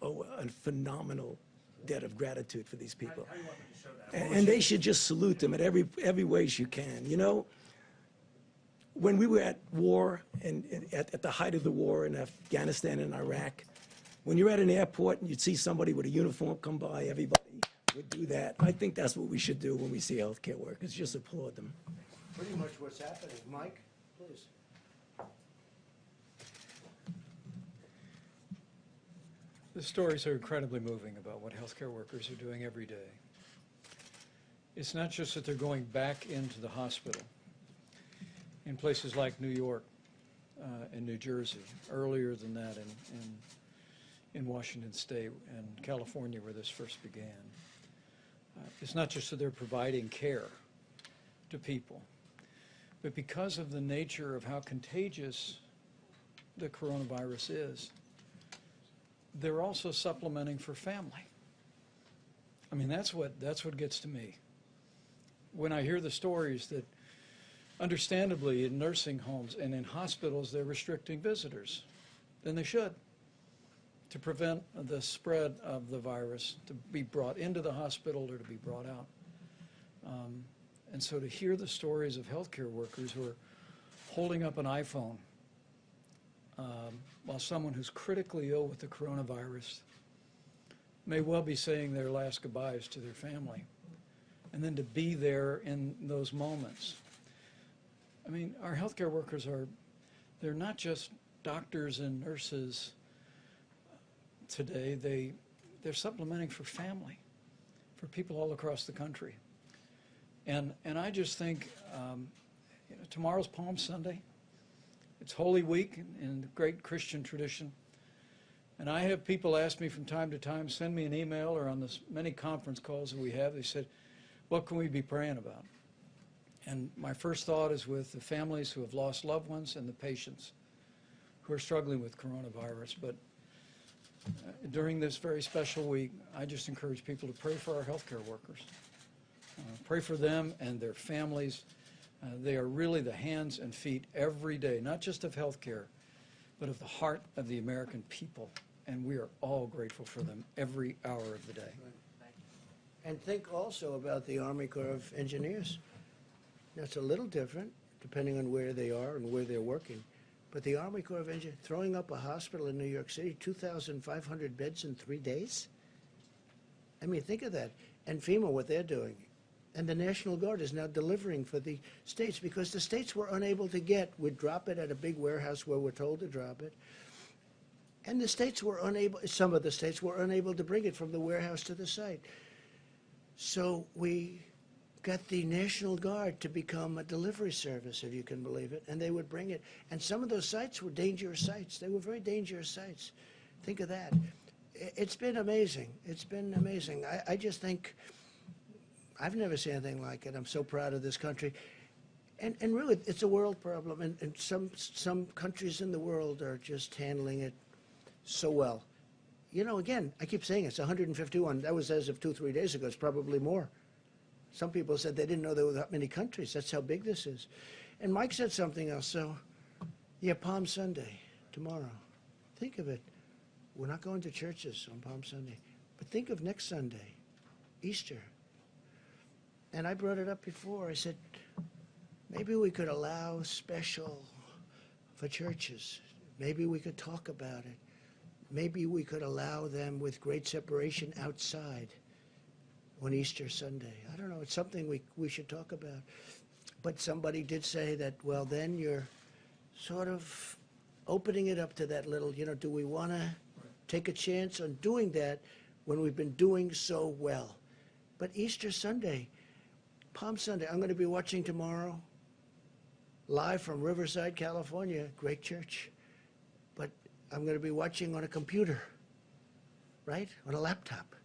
owe a phenomenal debt of gratitude for these people. How do you want them to show that? And they should just salute them at every ways you can. You know, when we were at war, and at the height of the war in Afghanistan and Iraq, when you're at an airport and you'd see somebody with a uniform come by, everybody would do that. I think that's what we should do when we see healthcare workers, just applaud them. Pretty much what's happening. Mike, please. The stories are incredibly moving about what healthcare workers are doing every day. It's not just that they're going back into the hospital in places like New York and New Jersey, earlier than that in Washington State and California, where this first began. It's not just that they're providing care to people, but because of the nature of how contagious the coronavirus is, they're also supplementing for family. I mean, that's what gets to me. When I hear the stories that, understandably, in nursing homes and in hospitals, they're restricting visitors, then they should, to prevent the spread of the virus to be brought into the hospital or to be brought out. And so to hear the stories of healthcare workers who are holding up an iPhone while someone who's critically ill with the coronavirus may well be saying their last goodbyes to their family, and then to be there in those moments. I mean, our healthcare workers they're not just doctors and nurses today, they're supplementing for family, for people all across the country. And I just think, tomorrow's Palm Sunday. It's Holy Week in the great Christian tradition. And I have people ask me from time to time, send me an email or on the many conference calls that we have, they said, what can we be praying about? And my first thought is with the families who have lost loved ones and the patients who are struggling with coronavirus. But during this very special week, I just encourage people to pray for our healthcare workers. Pray for them and their families. They are really the hands and feet every day, not just of healthcare, but of the heart of the American people. And we are all grateful for them every hour of the day. And think also about the Army Corps of Engineers. That's a little different, depending on where they are and where they're working. But the Army Corps of Engineers, throwing up a hospital in New York City, 2,500 beds in 3 days? I mean, think of that. And FEMA, what they're doing. And the National Guard is now delivering for the states because the states were unable to get, we'd drop it at a big warehouse where we're told to drop it. And the states were unable, some of the states were unable to bring it from the warehouse to the site. So we got the National Guard to become a delivery service, if you can believe it, and they would bring it. And some of those sites were dangerous sites. They were very dangerous sites. Think of that. It's been amazing. It's been amazing. I just think, I've never seen anything like it. I'm so proud of this country. And really, it's a world problem, and some countries in the world are just handling it so well. You know, again, I keep saying it's 151. That was as of 2-3 days ago. It's probably more. Some people said they didn't know there were that many countries. That's how big this is. And Mike said something else. So, yeah, Palm Sunday, tomorrow. Think of it. We're not going to churches on Palm Sunday. But think of next Sunday, Easter. And I brought it up before. I said, maybe we could allow special for churches. Maybe we could talk about it. Maybe we could allow them with great separation outside on Easter Sunday. I don't know. It's something we should talk about. But somebody did say that, well, then you're sort of opening it up to that little, you know, do we want to take a chance on doing that when we've been doing so well? But Easter Sunday, Palm Sunday, I'm going to be watching tomorrow live from Riverside, California, great church. But I'm going to be watching on a computer, right, on a laptop.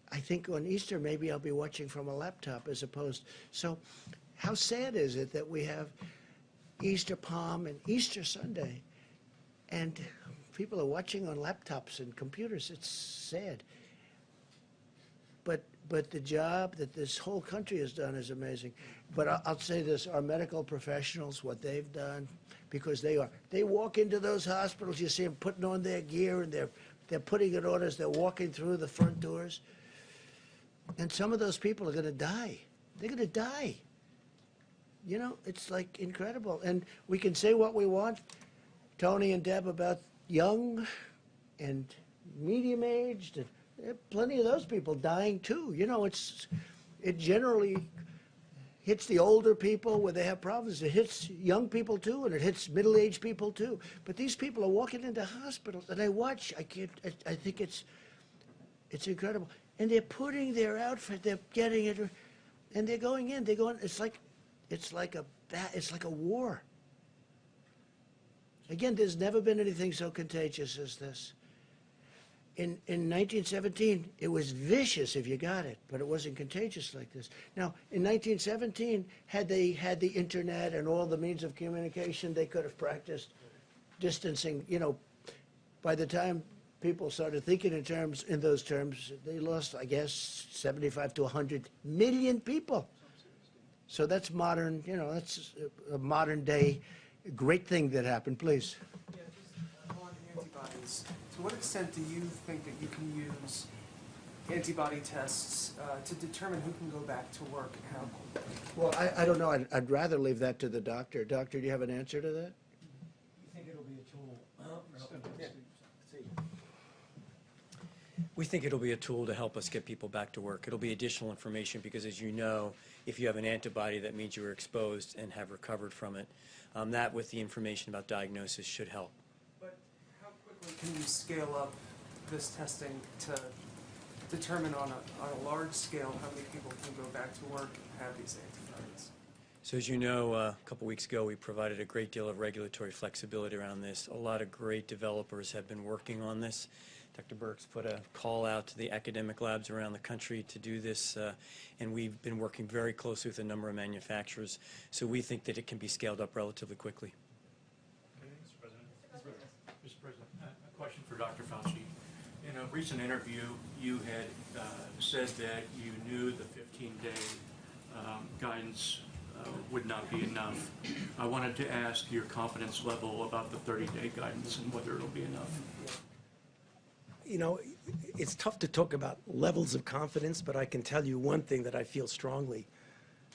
I think on Easter maybe I'll be watching from a laptop as opposed. So how sad is it that we have Easter Palm and Easter Sunday and people are watching on laptops and computers? It's sad. But the job that this whole country has done is amazing. But I'll say this, our medical professionals, what they've done, because they walk into those hospitals, you see them putting on their gear and they're putting it on as they're walking through the front doors. And some of those people are going to die. They're going to die. You know, it's like incredible. And we can say what we want, Tony and Deb, about young and medium-aged, and there are plenty of those people dying too. You know, it generally hits the older people where they have problems. It hits young people too, and it hits middle-aged people too. But these people are walking into hospitals, and I watch. I think it's incredible. And they're putting their outfit. They're getting it, and they're going in. They're going. It's like a war. Again, there's never been anything so contagious as this. In 1917, it was vicious if you got it, but it wasn't contagious like this. Now, in 1917, had they had the internet and all the means of communication, they could have practiced distancing. You know, by the time people started thinking in those terms, they lost, I guess, 75 to 100 million people. So that's modern, you know, that's a modern day great thing that happened. Please. Yeah, just on antibodies. To what extent do you think that you can use antibody tests to determine who can go back to work and how quickly? Well, I don't know. I'd rather leave that to the doctor. Doctor, do you have an answer to that? You think it'll be a tool? We think it'll be a tool to help us get people back to work. It'll be additional information because, as you know, if you have an antibody, that means you were exposed and have recovered from it. That, with the information about diagnosis, should help. But how quickly can you scale up this testing to determine on a large scale how many people can go back to work and have these antibodies? So as you know, a couple weeks ago, we provided a great deal of regulatory flexibility around this. A lot of great developers have been working on this. Dr. Burks put a call out to the academic labs around the country to do this, and we've been working very closely with a number of manufacturers. So we think that it can be scaled up relatively quickly. Mr. President, a question for Dr. Fauci. In a recent interview, you had said that you knew the 15-day guidance would not be enough. I wanted to ask your confidence level about the 30-day guidance and whether it'll be enough. You know, it's tough to talk about levels of confidence, but I can tell you one thing that I feel strongly,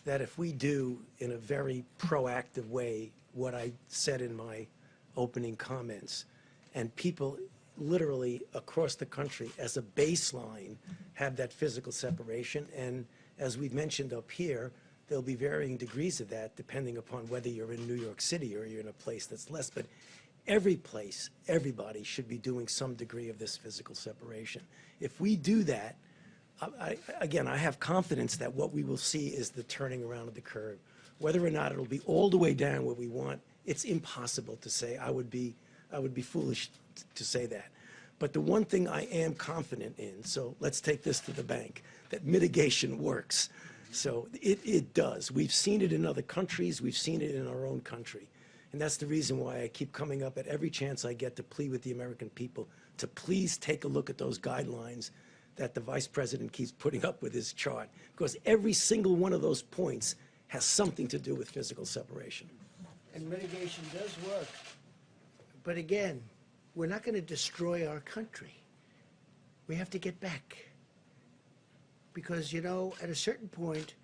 that if we do in a very proactive way what I said in my opening comments, and people literally across the country as a baseline have that physical separation, and As we've mentioned up here, there'll be varying degrees of that depending upon whether you're in New York City or you're in a place that's less. But every place, everybody should be doing some degree of this physical separation. If we do that, again, I have confidence that what we will see is the turning around of the curve. Whether or not it'll be all the way down where we want, it's impossible to say. I would be foolish to say that. But the one thing I am confident in, so let's take this to the bank, that mitigation works. So it does. We've seen it in other countries. We've seen it in our own country. And that's the reason why I keep coming up at every chance I get to plead with the American people to please take a look at those guidelines that the Vice President keeps putting up with his chart. Because every single one of those points has something to do with physical separation. And mitigation does work. But again, we're not going to destroy our country. We have to get back. Because, you know, at a certain point,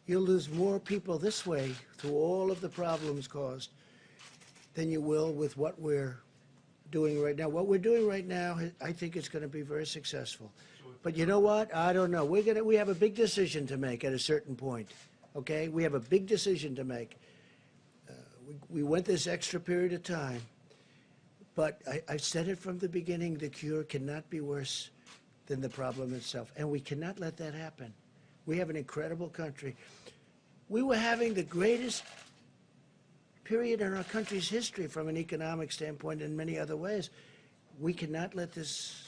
you'll lose more people this way through all of the problems caused than you will with what we're doing right now. What we're doing right now, I think it's going to be very successful. But you know what? I don't know. We have a big decision to make at a certain point. Okay? We have a big decision to make. We went this extra period of time. But I said it from the beginning, the cure cannot be worse than the problem itself. And we cannot let that happen. We have an incredible country. We were having the greatest period in our country's history from an economic standpoint and many other ways. We cannot let this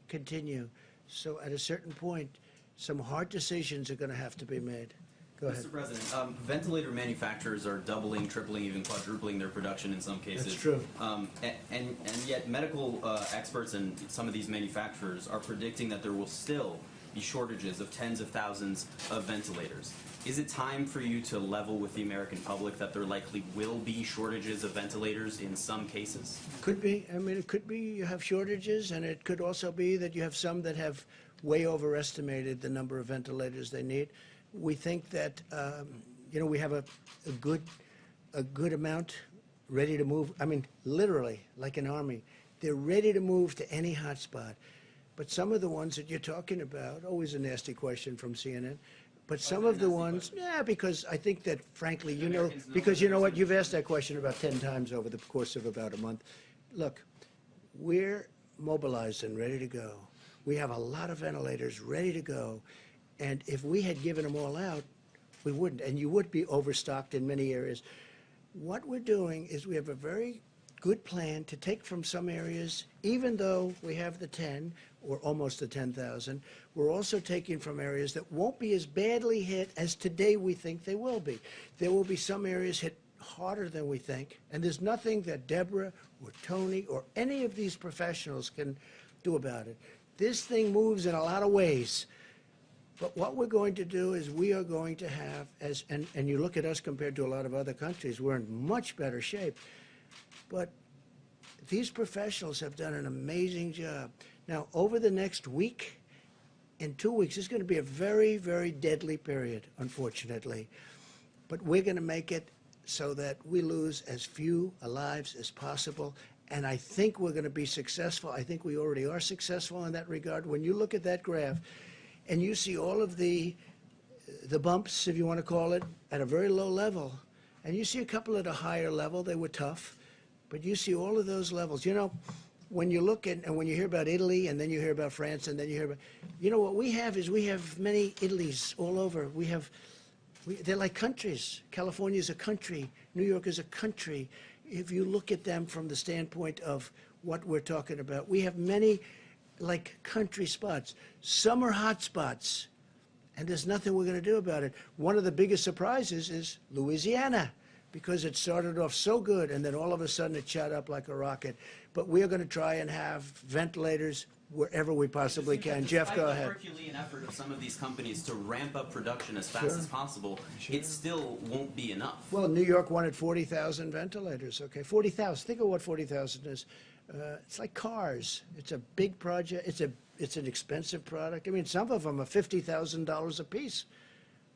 continue. So at a certain point, some hard decisions are going to have to be made. Go ahead. Mr. President, ventilator manufacturers are doubling, tripling, even quadrupling their production in some cases. That's true. And yet medical experts and some of these manufacturers are predicting that there will still be shortages of tens of thousands of ventilators. Is it time for you to level with the American public that there likely will be shortages of ventilators in some cases? Could be. I mean, it could be you have shortages, and it could also be that you have some that have way overestimated the number of ventilators they need. We think that, you know, we have a good amount ready to move. I mean, literally, like an army. They're ready to move to any hotspot. But some of the ones that you're talking about, always a nasty question from CNN, but some of the ones, yeah, because I think that, frankly, you know, because you know what, you've asked that question about 10 times over the course of about a month. Look, we're mobilized and ready to go. We have a lot of ventilators ready to go. And if we had given them all out, we wouldn't. And you would be overstocked in many areas. What we're doing is we have a very good plan to take from some areas, even though we have the 10 or almost the 10,000, we're also taking from areas that won't be as badly hit as today we think they will be. There will be some areas hit harder than we think, and there's nothing that Deborah or Tony or any of these professionals can do about it. This thing moves in a lot of ways. But what we're going to do is we are going to have, and you look at us compared to a lot of other countries, we're in much better shape. But these professionals have done an amazing job. Now, over the next week, in 2 weeks, it's going to be a very, very deadly period, unfortunately. But we're going to make it so that we lose as few lives as possible. And I think we're going to be successful. I think we already are successful in that regard. When you look at that graph, and you see all of the bumps, if you want to call it, at a very low level. And you see a couple at a higher level, they were tough. But you see all of those levels. You know, when you look at, and when you hear about Italy, and then you hear about France, and then you hear about, you know, what we have is we have many Italys all over. They're like countries. California is a country. New York is a country. If you look at them from the standpoint of what we're talking about, we have many like country spots. Some are hot spots, and there's nothing we're going to do about it. One of the biggest surprises is Louisiana, because it started off so good, and then all of a sudden it shot up like a rocket. But we are going to try and have ventilators wherever we possibly can. Jeff, go ahead. Despite the Herculean effort of some of these companies to ramp up production as fast as possible, it still won't be enough. Well, New York wanted 40,000 ventilators, okay? 40,000. Think of what 40,000 is. It's like cars. It's a big project. It's an expensive product. I mean, some of them are $50,000 a piece.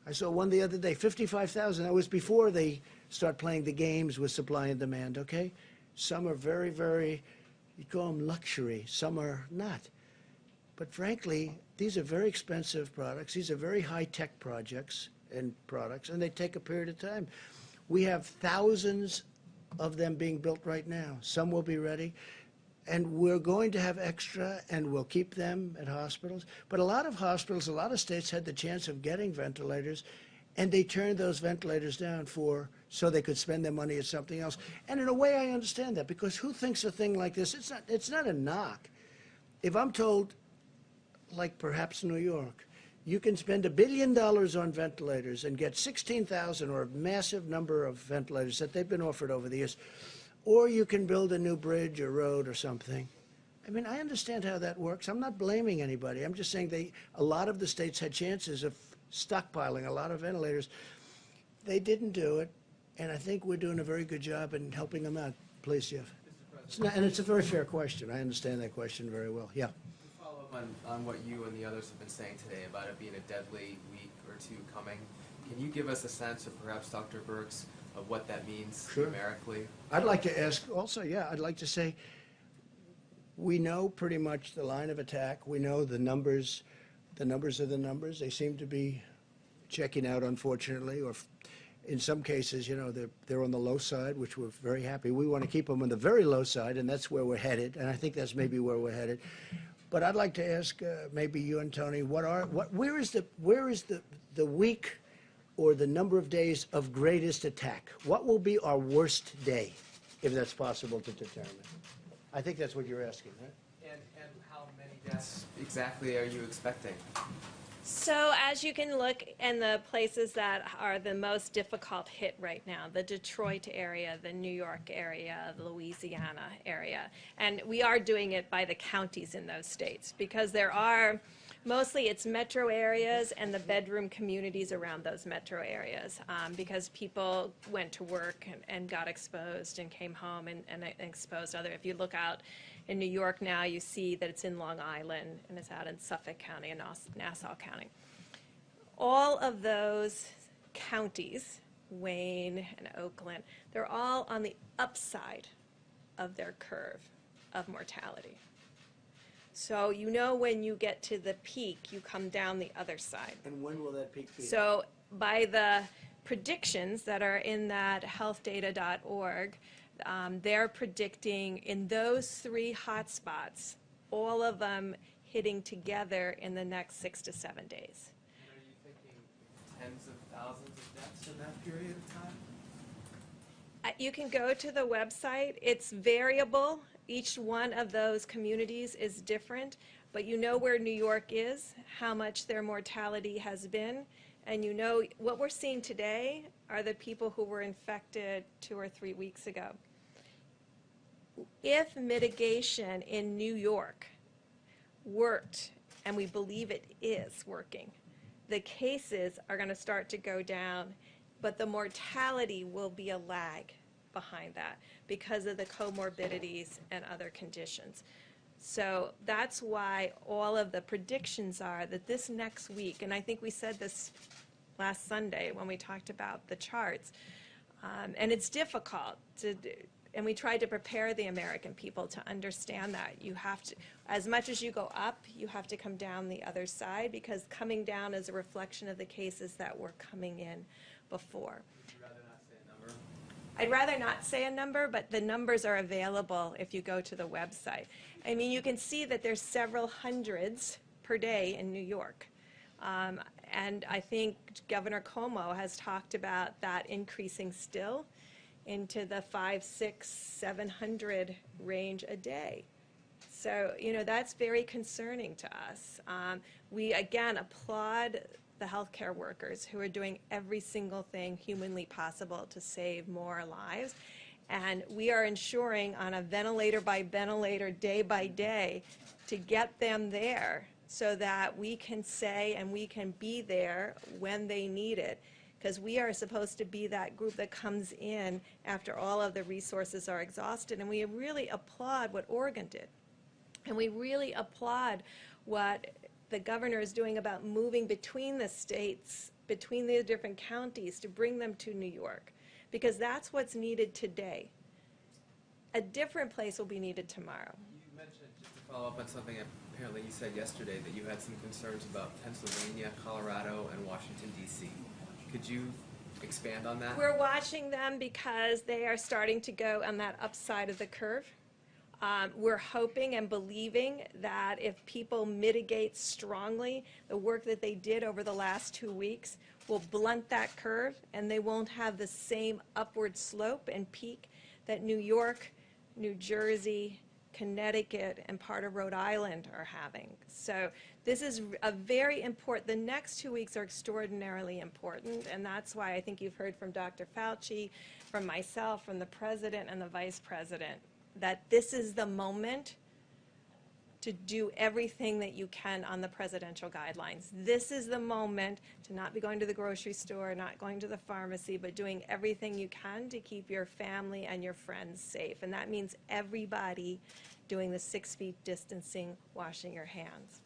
I saw one the other day, $55,000. That was before they start playing the games with supply and demand, okay? Some are very, very, you call them luxury. Some are not. But frankly, these are very expensive products. These are very high-tech projects and products, and they take a period of time. We have thousands of them being built right now. Some will be ready. And we're going to have extra, and we'll keep them at hospitals. But a lot of hospitals, a lot of states had the chance of getting ventilators, and they turned those ventilators down so they could spend their money at something else. And in a way, I understand that, because who thinks a thing like this? It's not a knock. If I'm told, like perhaps New York, you can spend $1 billion on ventilators and get 16,000 or a massive number of ventilators that they've been offered over the years, or you can build a new bridge or road or something. I mean, I understand how that works. I'm not blaming anybody. I'm just saying a lot of the states had chances of stockpiling a lot of ventilators. They didn't do it, and I think we're doing a very good job in helping them out. Please, Jeff. And it's a very fair question. I understand that question very well. Yeah. To follow up on what you and the others have been saying today about it being a deadly week or two coming, can you give us a sense, or perhaps Dr. Birx, of what that means numerically? I'd like to ask also, I'd like to say, we know pretty much the line of attack. We know the numbers. The numbers are the numbers. They seem to be checking out, unfortunately, or in some cases, they're on the low side, which we're very happy. We want to keep them on the very low side, and that's where we're headed, and I think that's maybe where we're headed. But I'd like to ask maybe you and Tony, where is the week or the number of days of greatest attack? What will be our worst day, if that's possible to determine? I think that's what you're asking, right? And how many deaths exactly are you expecting? So as you can look in the places that are the most difficult hit right now, the Detroit area, the New York area, the Louisiana area, and we are doing it by the counties in those states, because there are mostly it's metro areas and the bedroom communities around those metro areas, because people went to work and got exposed and came home and exposed other. If you look out in New York now, you see that it's in Long Island and it's out in Suffolk County and Nassau County. All of those counties, Wayne and Oakland, they're all on the upside of their curve of mortality. So when you get to the peak, you come down the other side. And when will that peak be? So by the predictions that are in that healthdata.org, they're predicting in those 3 hotspots, all of them hitting together in the next 6 to 7 days. And are you thinking tens of thousands of deaths in that period of time? You can go to the website. It's variable. Each one of those communities is different, but you know where New York is, how much their mortality has been, and what we're seeing today are the people who were infected 2 or 3 weeks ago. If mitigation in New York worked, and we believe it is working, the cases are going to start to go down, but the mortality will be a lag behind that because of the comorbidities and other conditions. So that's why all of the predictions are that this next week, and I think we said this last Sunday when we talked about the charts, and it's difficult to do, and we tried to prepare the American people to understand that you have to, as much as you go up, you have to come down the other side, because coming down is a reflection of the cases that were coming in before. I'd rather not say a number, but the numbers are available if you go to the website. I mean, you can see that there's several hundreds per day in New York. And I think Governor Cuomo has talked about that increasing still into the 500, 600, 700 range a day. So, that's very concerning to us. We, again, applaud the healthcare workers who are doing every single thing humanly possible to save more lives. And we are ensuring on a ventilator by ventilator, day by day, to get them there so that we can say and we can be there when they need it. Because we are supposed to be that group that comes in after all of the resources are exhausted. And we really applaud what Oregon did. And we really applaud what the governor is doing about moving between the states, between the different counties, to bring them to New York, because that's what's needed today. A different place will be needed tomorrow. You mentioned, just to Follow up on something apparently you said yesterday, that you had some concerns about Pennsylvania, Colorado, and Washington, D.C. Could you expand on that? We're watching them because they are starting to go on that upside of the curve. We're hoping and believing that if people mitigate strongly, the work that they did over the last 2 weeks will blunt that curve, and they won't have the same upward slope and peak that New York, New Jersey, Connecticut, and part of Rhode Island are having. So this is a very important, the next 2 weeks are extraordinarily important, and that's why I think you've heard from Dr. Fauci, from myself, from the President and the Vice President, that this is the moment to do everything that you can on the presidential guidelines. This is the moment to not be going to the grocery store, not going to the pharmacy, but doing everything you can to keep your family and your friends safe. And that means everybody doing the 6 feet distancing, washing your hands.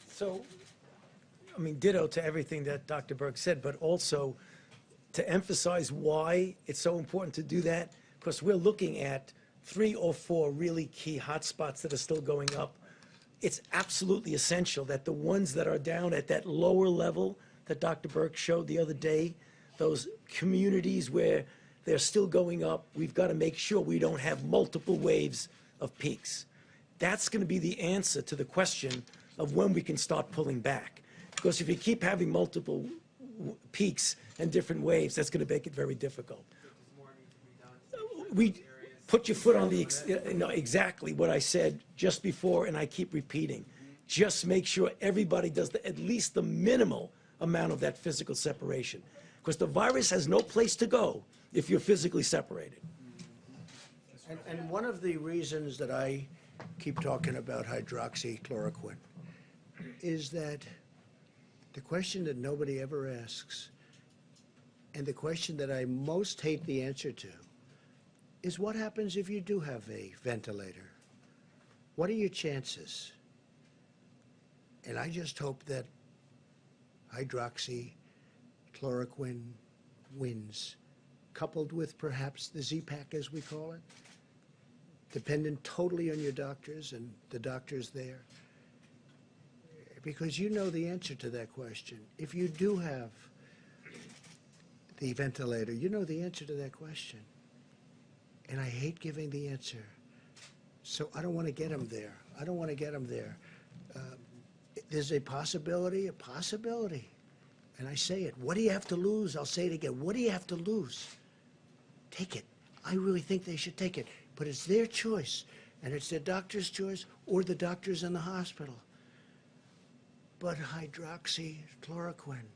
So, I mean, ditto to everything that Dr. Berg said, but also to emphasize why it's so important to do that, because we're looking at 3 or 4 really key hotspots that are still going up. It's absolutely essential that the ones that are down at that lower level that Dr. Berg showed the other day, those communities where they're still going up, we've got to make sure we don't have multiple waves of peaks. That's going to be the answer to the question of when we can start pulling back. Because if you keep having multiple peaks and different waves, that's going to make it very difficult. We put your foot on the, no, exactly what I said just before, and I keep repeating. Just make sure everybody does at least the minimal amount of that physical separation. Because the virus has no place to go if you're physically separated. And one of the reasons that I keep talking about hydroxychloroquine is that the question that nobody ever asks, and the question that I most hate the answer to, is what happens if you do have a ventilator? What are your chances? And I just hope that hydroxychloroquine wins, coupled with perhaps the Z-Pack, as we call it, dependent totally on your doctors and the doctors there. Because you know the answer to that question. If you do have the ventilator, you know the answer to that question. And I hate giving the answer. So I don't want to get them there. I don't want to get them there. There's a possibility. And I say it. What do you have to lose? I'll say it again. What do you have to lose? Take it. I really think they should take it. But it's their choice. And it's their doctor's choice or the doctors in the hospital. But hydroxychloroquine,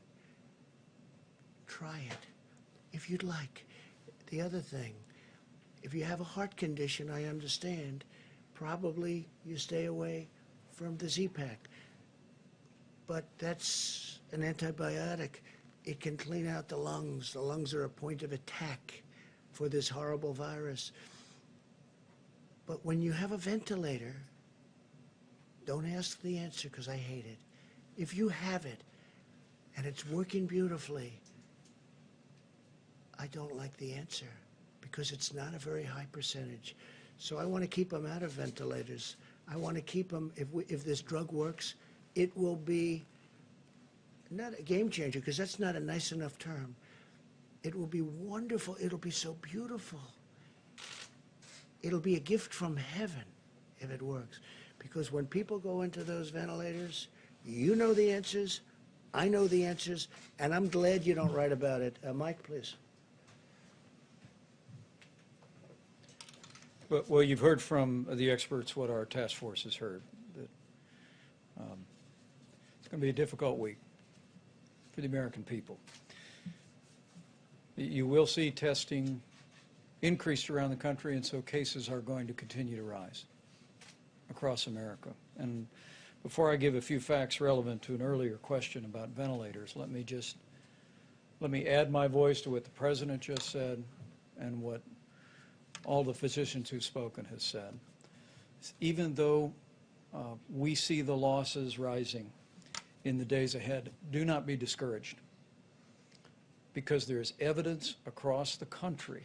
try it if you'd like. The other thing, if you have a heart condition, I understand, probably you stay away from the Z-Pack. But that's an antibiotic. It can clean out the lungs. The lungs are a point of attack for this horrible virus. But when you have a ventilator, don't ask the answer because I hate it. If you have it and it's working beautifully, I don't like the answer because it's not a very high percentage. So I want to keep them out of ventilators. I want to keep them, if this drug works, it will be not a game changer because that's not a nice enough term. It will be wonderful. It'll be so beautiful. It'll be a gift from heaven if it works. Because when people go into those ventilators, you know the answers, I know the answers, and I'm glad you don't write about it. Mike, please. Well, you've heard from the experts what our task force has heard. That it's going to be a difficult week for the American people. You will see testing increased around the country, and so cases are going to continue to rise across America. And before I give a few facts relevant to an earlier question about ventilators, let me add my voice to what the President just said and what all the physicians who've spoken has said. Even though we see the losses rising in the days ahead, do not be discouraged, because there's evidence across the country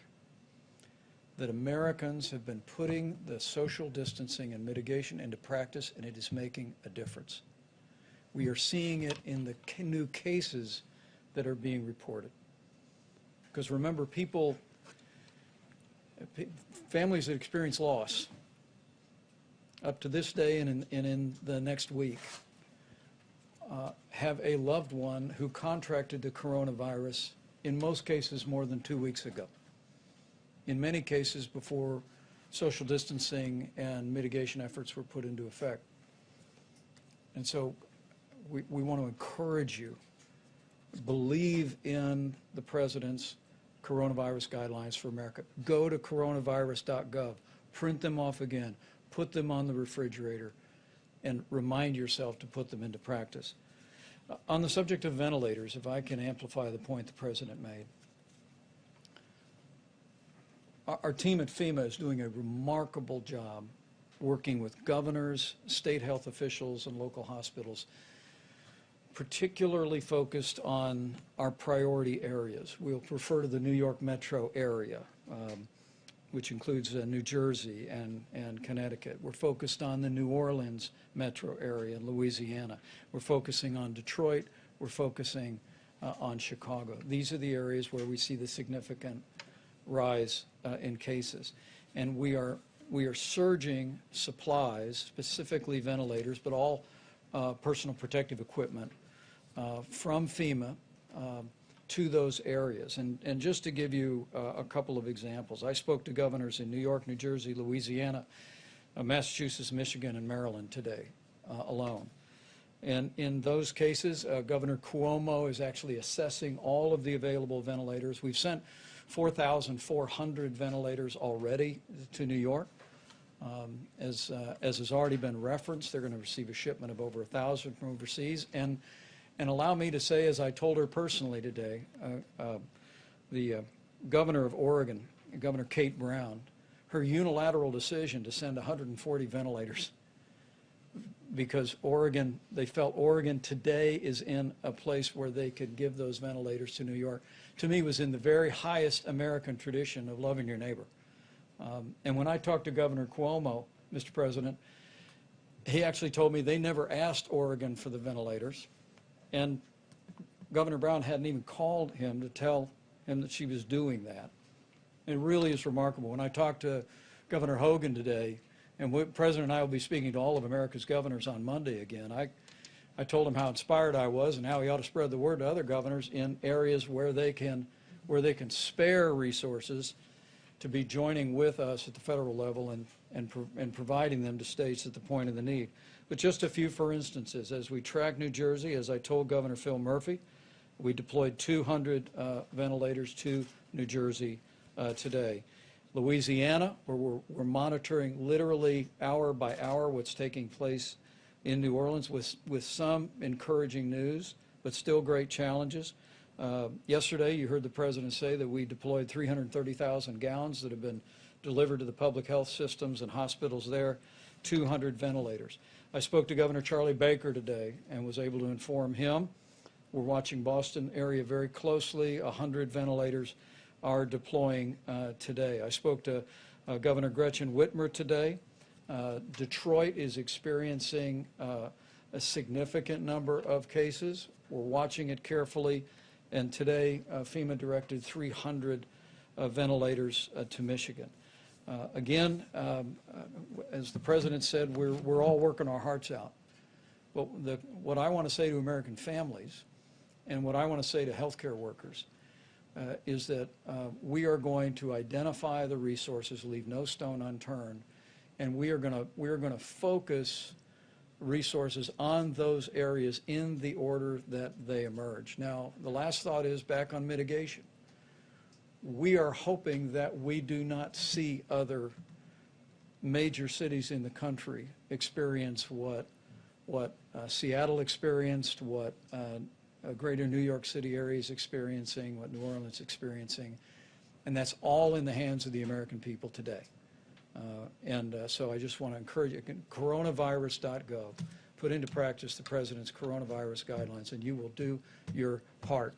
that Americans have been putting the social distancing and mitigation into practice, and it is making a difference. We are seeing it in the new cases that are being reported. Because remember, families that experience loss up to this day and in the next week have a loved one who contracted the coronavirus, in most cases more than 2 weeks ago. In many cases before social distancing and mitigation efforts were put into effect. And so we want to encourage you, believe in the President's coronavirus guidelines for America. Go to coronavirus.gov, print them off again, put them on the refrigerator, and remind yourself to put them into practice. On the subject of ventilators, if I can amplify the point the President made, our team at FEMA is doing a remarkable job working with governors, state health officials, and local hospitals, particularly focused on our priority areas. We'll refer to the New York metro area, which includes New Jersey and Connecticut. We're focused on the New Orleans metro area in Louisiana. We're focusing on Detroit. We're focusing on Chicago. These are the areas where we see the significant rise in cases. And we are surging supplies, specifically ventilators, but all personal protective equipment from FEMA to those areas. And just to give you a couple of examples, I spoke to governors in New York, New Jersey, Louisiana, Massachusetts, Michigan, and Maryland today alone. And in those cases, Governor Cuomo is actually assessing all of the available ventilators. We've sent 4,400 ventilators already to New York. As has already been referenced, they're going to receive a shipment of over 1,000 from overseas. And allow me to say, as I told her personally today, the governor of Oregon, Governor Kate Brown, her unilateral decision to send 140 ventilators because Oregon, they felt Oregon today is in a place where they could give those ventilators to New York, to me was in the very highest American tradition of loving your neighbor. And when I talked to Governor Cuomo, Mr. President, he actually told me they never asked Oregon for the ventilators. And Governor Brown hadn't even called him to tell him that she was doing that. It really is remarkable. When I talked to Governor Hogan today, and the President and I will be speaking to all of America's governors on Monday again, I told him how inspired I was and how he ought to spread the word to other governors in areas where they can spare resources to be joining with us at the federal level and providing them to states at the point of the need. But just a few for instances. As we track New Jersey, as I told Governor Phil Murphy, we deployed 200 ventilators to New Jersey today. Louisiana, where we're monitoring literally hour by hour what's taking place in New Orleans with some encouraging news, but still great challenges. Yesterday, you heard the President say that we deployed 330,000 gowns that have been delivered to the public health systems and hospitals there, 200 ventilators. I spoke to Governor Charlie Baker today and was able to inform him. We're watching Boston area very closely. 100 ventilators are deploying today. I spoke to Governor Gretchen Whitmer today. Detroit is experiencing a significant number of cases. We're watching it carefully. And today, FEMA directed 300 ventilators to Michigan. Again, as the President said, we're all working our hearts out. But what I want to say to American families and what I want to say to healthcare workers is that we are going to identify the resources, leave no stone unturned, and we are going to focus resources on those areas in the order that they emerge. Now, the last thought is back on mitigation. We are hoping that we do not see other major cities in the country experience what Seattle experienced, what greater New York City area is experiencing, what New Orleans is experiencing, and that's all in the hands of the American people today. So I just want to encourage you, coronavirus.gov, put into practice the President's coronavirus guidelines, and you will do your part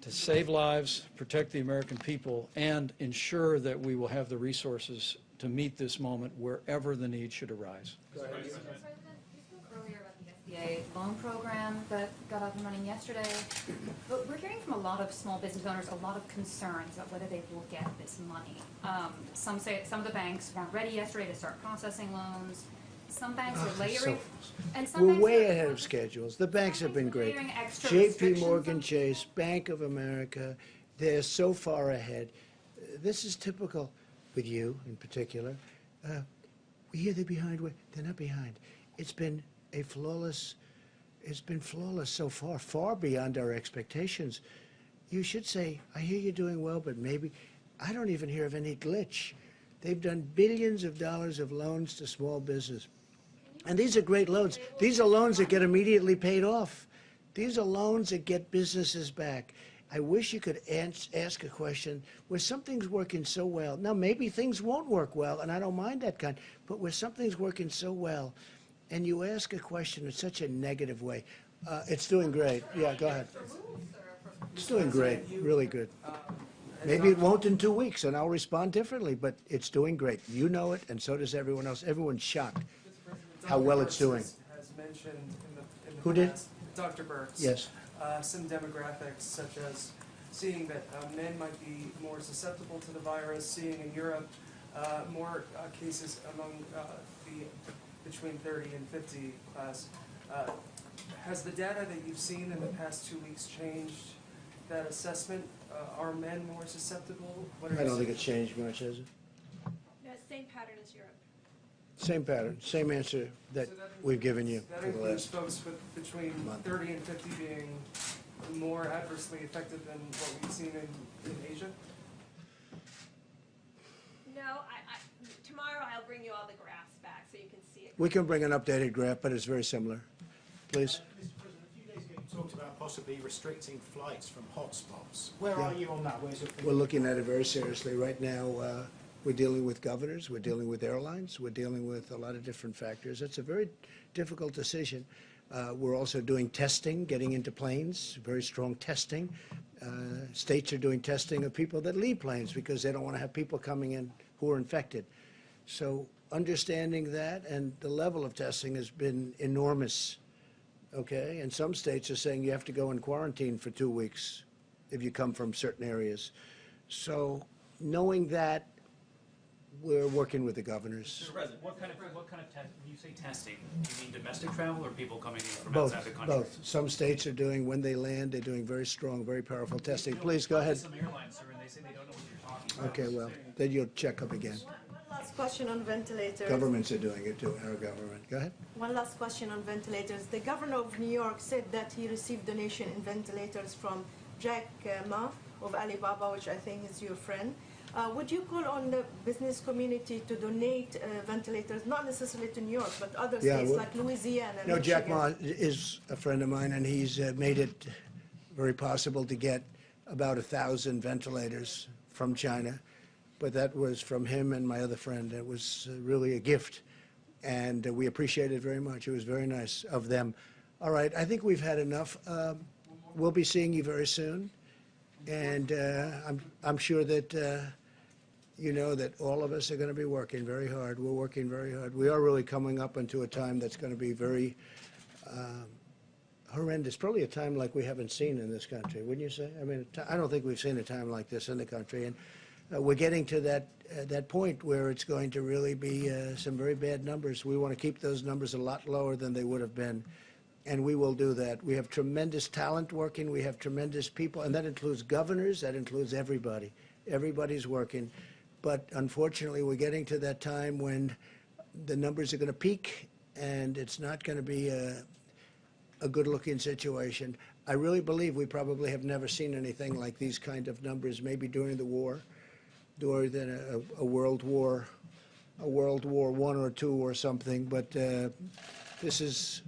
to save lives, protect the American people, and ensure that we will have the resources to meet this moment wherever the need should arise. Mr. President, you spoke earlier about the SBA loan program that got up and running yesterday. But we're hearing from a lot of small business owners a lot of concerns about whether they will get this money. Some say some of the banks weren't ready yesterday to start processing loans. Some banks are layering, and some We're banks way are ahead of schedules. The banks have been great. layering extra J.P. restrictions Morgan on Chase, Bank of America, they're so far ahead. This is typical with you in particular. We hear they're behind. They're not behind. It's been flawless so far, far beyond our expectations. You should say, I hear you're doing well, but maybe, I don't even hear of any glitch. They've done billions of dollars of loans to small business. And these are great loans. These are loans that get immediately paid off. These are loans that get businesses back. I wish you could ask a question where something's working so well. Now, maybe things won't work well, and I don't mind that kind, but where something's working so well, and you ask a question in such a negative way. It's doing great. Yeah, go ahead. It's doing great, really good. Maybe it won't in 2 weeks, and I'll respond differently, but it's doing great. You know it, and so does everyone else. Everyone's shocked how well it's doing. Has mentioned in the Who did? past, Dr. Burks. Yes. Some demographics such as seeing that men might be more susceptible to the virus, seeing in Europe more cases among the between 30 and 50 class. Has the data that you've seen in the past 2 weeks changed that assessment? Are men more susceptible? I don't think it's changed much, has it? No, same pattern as Europe. Same pattern, same answer that we've given you That for the includes last. folks between month. 30 and 50 being more adversely affected than what we've seen in Asia? No, tomorrow I'll bring you all the graphs back so you can see it. We can bring an updated graph, but it's very similar. Please. Mr. President, a few days ago you talked about possibly restricting flights from hotspots. Where Yeah. are you on that? Where's your We're looking at it very seriously. Right now, we're dealing with governors, we're dealing with airlines, we're dealing with a lot of different factors. It's a very difficult decision. We're also doing testing, getting into planes, very strong testing. States are doing testing of people that leave planes because they don't want to have people coming in who are infected. So understanding that, and the level of testing has been enormous, okay? And some states are saying you have to go in quarantine for 2 weeks if you come from certain areas. So knowing that, we're working with the governors. Mr. President, what kind of when you say testing, do you mean domestic travel or people coming in from Both, outside the country? both. Some states are doing, when they land, they're doing very strong, very powerful testing. Please, go ahead. Some airlines, sir, and they say they don't know what you're talking about. Okay, well, then you'll check up again. One last question on ventilators. Governments are doing it too, our government. Go ahead. One last question on ventilators. The governor of New York said that he received donation in ventilators from Jack Ma of Alibaba, which I think is your friend. Would you call on the business community to donate ventilators, not necessarily to New York, but other states like Louisiana and No, Jack Ma Michigan? is a friend of mine, and he's made it very possible to get about 1,000 ventilators from China. But that was from him and my other friend. It was really a gift, and we appreciate it very much. It was very nice of them. All right, I think we've had enough. We'll be seeing you very soon, and I'm sure that you know that all of us are going to be working very hard. We're working very hard. We are really coming up into a time that's going to be very horrendous, probably a time like we haven't seen in this country, wouldn't you say? I mean, I don't think we've seen a time like this in the country, and we're getting to that point where it's going to really be some very bad numbers. We want to keep those numbers a lot lower than they would have been, and we will do that. We have tremendous talent working. We have tremendous people, and that includes governors. That includes everybody. Everybody's working. But unfortunately, we're getting to that time when the numbers are going to peak, and it's not going to be a good-looking situation. I really believe we probably have never seen anything like these kind of numbers, maybe during the war, during a World War, a World War I or II or something. But this is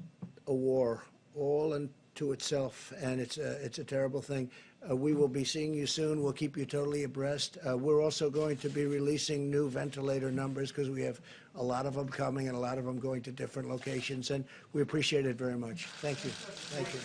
a war all unto itself, and it's a terrible thing. We will be seeing you soon. We'll keep you totally abreast. We're also going to be releasing new ventilator numbers because we have a lot of them coming and a lot of them going to different locations, and we appreciate it very much. Thank you. Thank you.